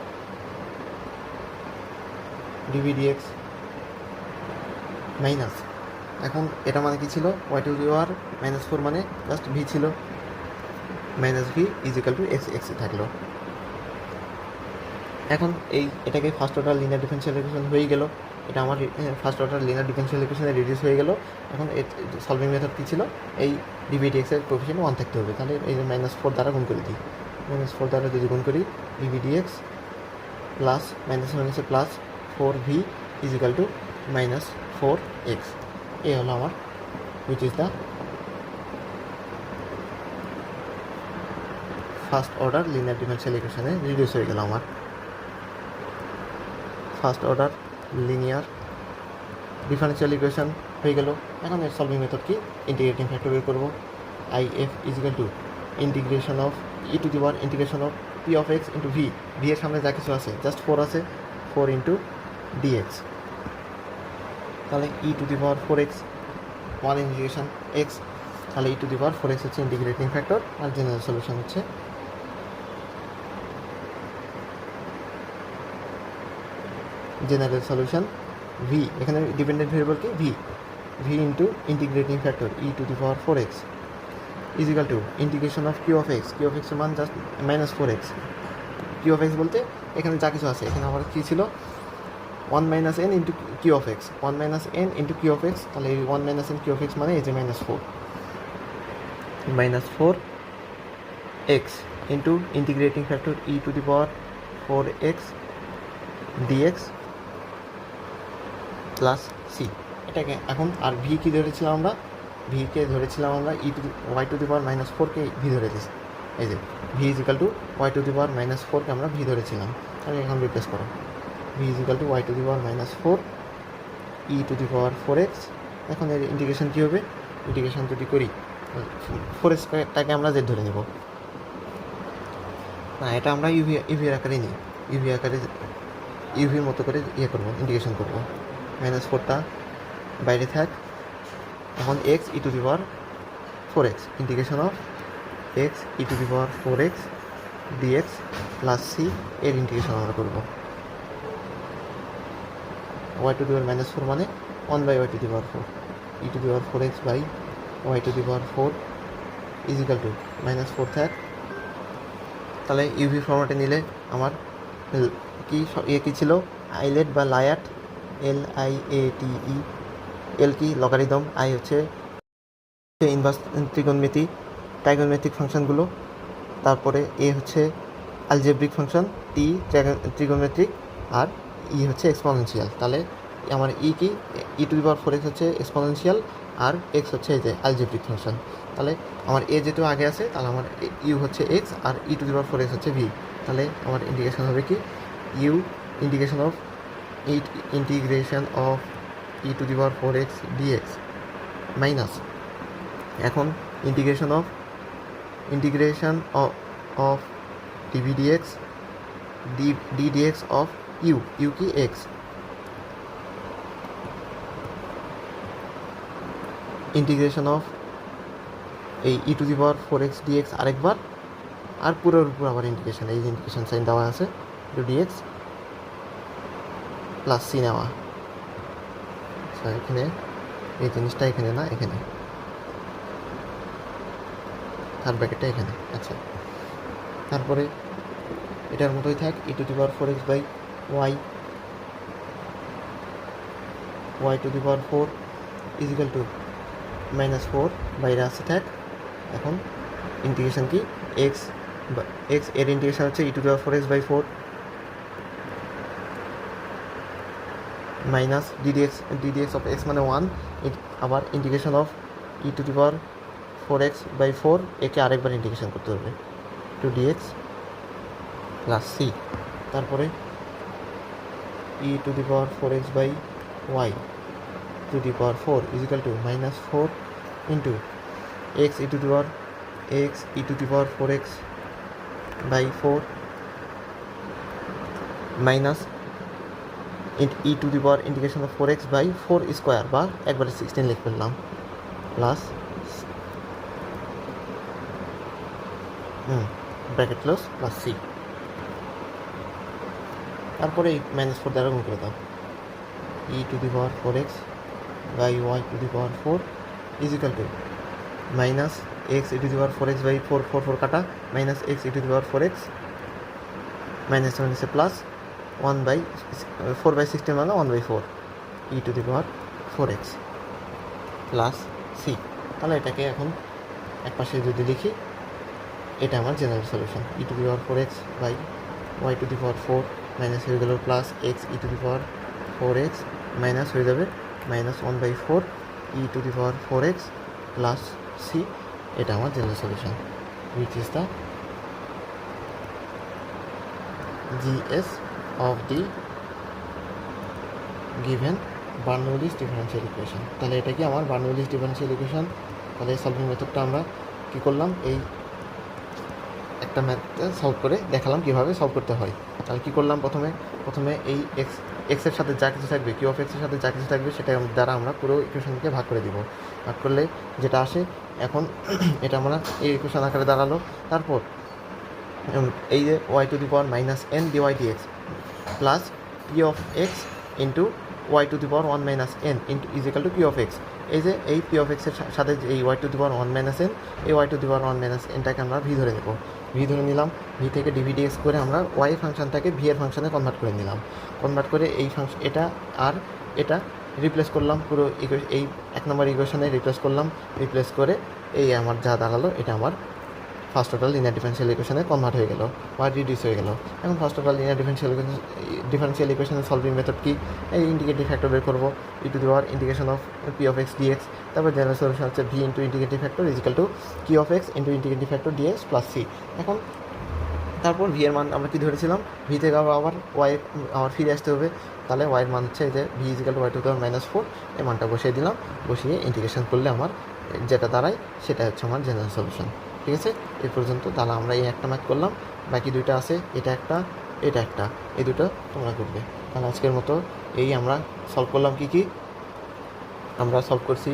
A: ডিভিডিএক্স মাইনাস, এখন এটা মানে কি ছিল, ওয়াই টু দি পাওয়ার -4 মানে জাস্ট ভি ছিল, minus V is equal to x, x থাকলো এখন এটাকে first order linear differential equation হয়ে গেল, এটা আমার ফার্স্ট অর্ডার লিনিয়ার ডিফারেনশিয়াল ইকুয়েশনে রিডিউস হয়ে গেল। এখন সলভিং মেথড কী ছিল, এই ডিভিডিএক্সের কোএফিশিয়েন্ট 1 থাকতে হবে, তাহলে এই যে -4 দ্বারা গুণ করে দিই, -4 দ্বারা যদি গুণ করি ডিভিডিএক্স প্লাস মাইনাসে plus 4v equal to -4x, এই হলো আমার which is the first order linear differential ইকুয়েশনে রিডিউস হয়ে গেল আমার first order linear differential equation হয়ে গেল। এখন এর সলভিং মেথড কি, ইন্টিগ্রেটিং ফ্যাক্টর বের করবো। IF equal to integration of E to the power integration of P of x into v, v এর সামনে যা কিছু আছে জাস্ট 4 আছে, 4 ইন্টু ডিএক্স, তাহলে ই to the power 4x 1 integration x, তাহলে ই টু দি পাওয়ার 4x হচ্ছে ইন্টিগ্রেটিং ফ্যাক্টর, আর জেনারেল সলিউশন হচ্ছে জেনারেল সলিউশন ভি, এখানে ডিপেন্ডেন্ট ভেরিয়েবল কি v into integrating factor E to the power 4x is equal to integration of Q of x এর মান just -4x, Q of X বলতে এখানে যা কিছু আছে, এখানে আমার কী ছিল 1 - n into q of x, 1 - n into q of x, তাহলে এই 1 - n কিউ অফ এক্স মানে এই যে -4x into integrating factor E to the power 4x dx plus c, এটাকে এখন আর ভি কি ধরেছিলাম আমরা, ভিকে ধরেছিলাম আমরা ওয়াই টু দি পাওয়ার -4কে ভি ধরে দিয়েছি, এই যে v is equal to y to the power -4কে আমরা ভি ধরেছিলাম, তাহলে এখন রিপ্লেস করো, v is equal to y to the power -4 e to the power 4x। এখন এর ইন্টিগ্রেশন কী হবে, ইন্টিগ্রেশন যদি করি 4xটাকে আমরা জেড ধরে নেব না, এটা আমরা ইউভি আকারে নিই, ইউভির মতো করে করবো, ইন্টিগ্রেশন করবো, -4টা বাইরে থাক, এখন x e to the power 4x integration of x e to the power 4x dx plus c, এর ইন্টিগ্রেশন আমরা করবো। ওয়াই টু দি পাওয়ার -4 মানে 1/y to the power 4 e to the power 4x by y to the power 4 is equal to -4 থাক, তাহলে UV ফর্মেটে নিলে আমার কি ছিল, আইলেট বা লায়াট, LIATE, এল কি লগারিদম, আই হচ্ছে ইনভার্স ট্রাইগোনমেট্রিক ফাংশনগুলো, তারপরে এ হচ্ছে আলজেব্রিক ফাংশন, টি ট্রিগোনমেট্রিক, আর ই হচ্ছে এক্সপোনেনশিয়াল। তাহলে আমার কি e to the power 4x হচ্ছে এক্সপোনেনশিয়াল, আর এক্স হচ্ছে এই যে আলজেব্রিক ফাংশন, তাহলে আমার এ যেহেতু আগে আছে, তাহলে আমার ইউ হচ্ছে x R e to the power 4x হচ্ছে ভি, তাহলে আমার ইন্টিগ্রেশন হবে কি u integration of E to the power 4x dx minus, এখন integration of dv dx d dx of u কি এক্স, ইন্টিগ্রেশন অফ এই e to the power 4x dx আরেকবার, আর পুরোর উপর আবার ইন্টিগ্রেশন, এই যে ইন্টিগ্রেশন সাইন দেওয়া আছে ডিএক্স প্লাস সি নেওয়া, এখানে এই জিনিসটা এখানে না, এখানে থার্ড ব্র্যাকেটটা এখানে, আচ্ছা, তারপরে এটার মতোই থাক e to the power 4x by y to the power 4 is equal to -4 বাইরে আসতে থাক। এখন ইন্টিগ্রেশন কি এক্স এর ইন্টিগ্রেশন হচ্ছে ই to the power 4x by 4 minus d dx of x মানে 1, আবার integration of E to the power 4x by 4, একে আরেকবার ইন্টিগ্রেশন করতে হবে টু ডিএক্স প্লাস সি, তারপরে e to the power 4x by y to the power 4 is equal to -4 into x e to the power 4x by 4 minus e to the power integration of 4x by 4 square, বা একবারে 16 লিখে ফেললাম, plus bracket close plus c, তারপরে এই -4 দ্বারা গুণ করে দাও, e to the power 4x by y to the power 4 is equal to minus x e to the power 4x by 4 4 4 কাটা, minus x e to the power 4x minus plus 4/16 মানে 1/4 e to the power 4x plus C. তাহলে এটাকে এখন এক পাশে যদি লিখি, এটা আমার general solution. E to the power 4x by y to the power 4 minus হয়ে গেল plus x e to the power 4x minus হয়ে যাবে -1/4 e to the power 4x plus C. এটা আমার general solution, which is the GS of the given Bernoulli's differential equation. তাহলে এটা কি আমার বার্নৌলিস ডিফারেনশিয়াল ইকুয়েশন। তাহলে এই সলভিং মেথডটা আমরা কী করলাম, এই একটা ম্যাথটা সলভ করে দেখালাম কীভাবে সলভ করতে হয়। তাহলে কী করলাম, প্রথমে এই এক্সের সাথে যা কিছু থাকবে, কিউ অফ এক্সের সাথে যা কিছু থাকবে সেটা দ্বারা আমরা পুরো ইকুয়েশনকে ভাগ করে দিব। ভাগ করলে যেটা আসে, এখন এটা আমরা এই ইকুয়েশন আকারে দাঁড়ালো। তারপর এই যে y to the power -n dy dx plus P of x into y to the power 1 - n into is equal to p of x. এই যে এই পি অফ এক্সের সাথে যে এই y to the power 1 - n, এই y to the power 1 - nটাকে আমরা ভি ধরে নেব। ভি ধরে নিলাম, ভি থেকে ডিভিডিএক্স করে আমরা ওয়াই ফাংশনটাকে ভি এর ফাংশনে কনভার্ট করে নিলাম। কনভার্ট করে এই ফাংশন এটা আর এটা রিপ্লেস করলাম, পুরো এই 1 নম্বর ইকুয়েশনে রিপ্লেস করলাম। রিপ্লেস করে এই আমার যা দাঁড়ালো, এটা আমার ফার্স্ট অর্ডার লিনিয়ার ডিফারেনশিয়াল ইকুয়েশনে কনভার্ট হয়ে গেল বা রিডিউস হয়ে গেল। এখন ফার্স্ট অর্ডার লিনিয়ার ডিফারেনশিয়াল ইকুয়েশনের সলভিং মেথড কি, এই ইন্টিগ্রেটিভ ফ্যাক্টর বের করবো, ই to the power integration of P of x dx. তারপর জেনারেল সলিউশন হচ্ছে v into integrative factor is equal to Q of x into integrative factor dx plus c. এখন তারপর V এর মান আমরা কি ধরেছিলাম, ভি থেকে আবার ওয়াই আবার ফিরে আসতে হবে। তাহলে ওয়াইয়ের মান হচ্ছে যে v is equal to y to the power -4, এই মানটা বসিয়ে দিলাম। বসিয়ে ইন্টিগ্রেশন করলে আমার যেটা দাঁড়ায় সেটা হচ্ছে আমার জেনারেল সলিউশন। ঠিক আছে, এই পর্যন্ত। তাহলে আমরা এই একটা ম্যাথ করলাম, বাকি দুইটা আছে, এটা একটা, এটা একটা, এই দুটো তোমরা করবে। তাহলে আজকের মতো এই আমরা সলভ করলাম কি আমরা সলভ করছি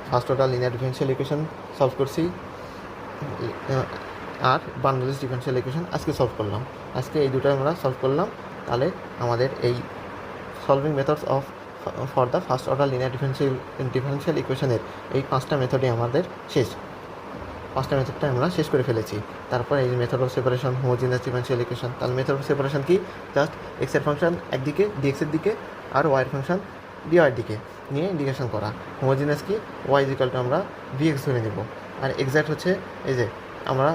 A: first order linear differential equation solve করছি, আর বার্নৌলিস ডিফারেনশিয়াল ইকুয়েশন আজকে সলভ করলাম। আজকে এই দুটো আমরা সলভ করলাম। তাহলে আমাদের এই solving methods of for the first order linear differential ইকুয়েশনের এই 5টা মেথডই আমাদের শেষ। 5টা মেথডটা আমরা শেষ করে ফেলেছি। তারপর এই method of separation, homogeneous differential equation. তাহলে মেথড অফ সেপারেশন কি, জাস্ট এক্সের ফাংশন একদিকে ডিএক্সের দিকে আর ওয়াইয়ের ফাংশন ডিওয়াইয়ের দিকে নিয়ে ইন্টিগ্রেশন করা। হোমোজিনিয়াস কি, ওয়াই ইজ ইকাল টু আমরা ভিএক্স ধরে নেব। আর এক্সাক্ট হচ্ছে এই যে আমরা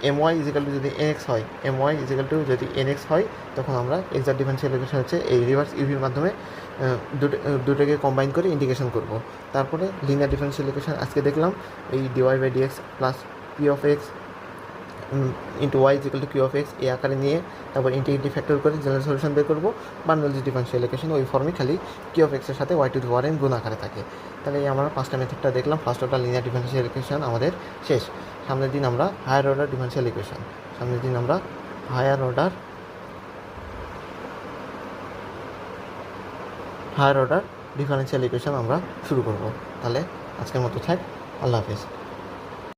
A: m y is equal to যদি এনএক্স হয়, m y is equal to যদি এনএক্স হয়, তখন আমরা এক্সাক্ট ডিফারেনশিয়াল ইকুয়েশন হচ্ছে এই রিভার্স ইভির মাধ্যমে দুটোকে কম্বাইন করে ইন্টিগ্রেশন করব। তারপরে লিনিয়ার ডিফারেনশিয়াল ইকুয়েশন আজকে দেখলাম এই dy by dx plus P of x into Y is equal to Q of x এই আকারে নিয়ে তারপর ইন্টিগ্রেটিভ ফ্যাক্টর করে জেনারেল সলিউশন বের করবো। বার্নৌলিস ডিফারেনশিয়াল ইকুয়েশন ওই ফর্মে খালি কিউ অফ এক্সের সাথে y to the power n গুণ আকারে থাকে। তাহলে এই আমরা 5টা মেথডটা দেখলাম। First order linear differential equation আমাদের শেষ। সামনের দিন আমরা higher order differential equation, higher order differential equation আমরা শুরু করব। তাহলে আজকের মতো থাক, আল্লাহ হাফেজ।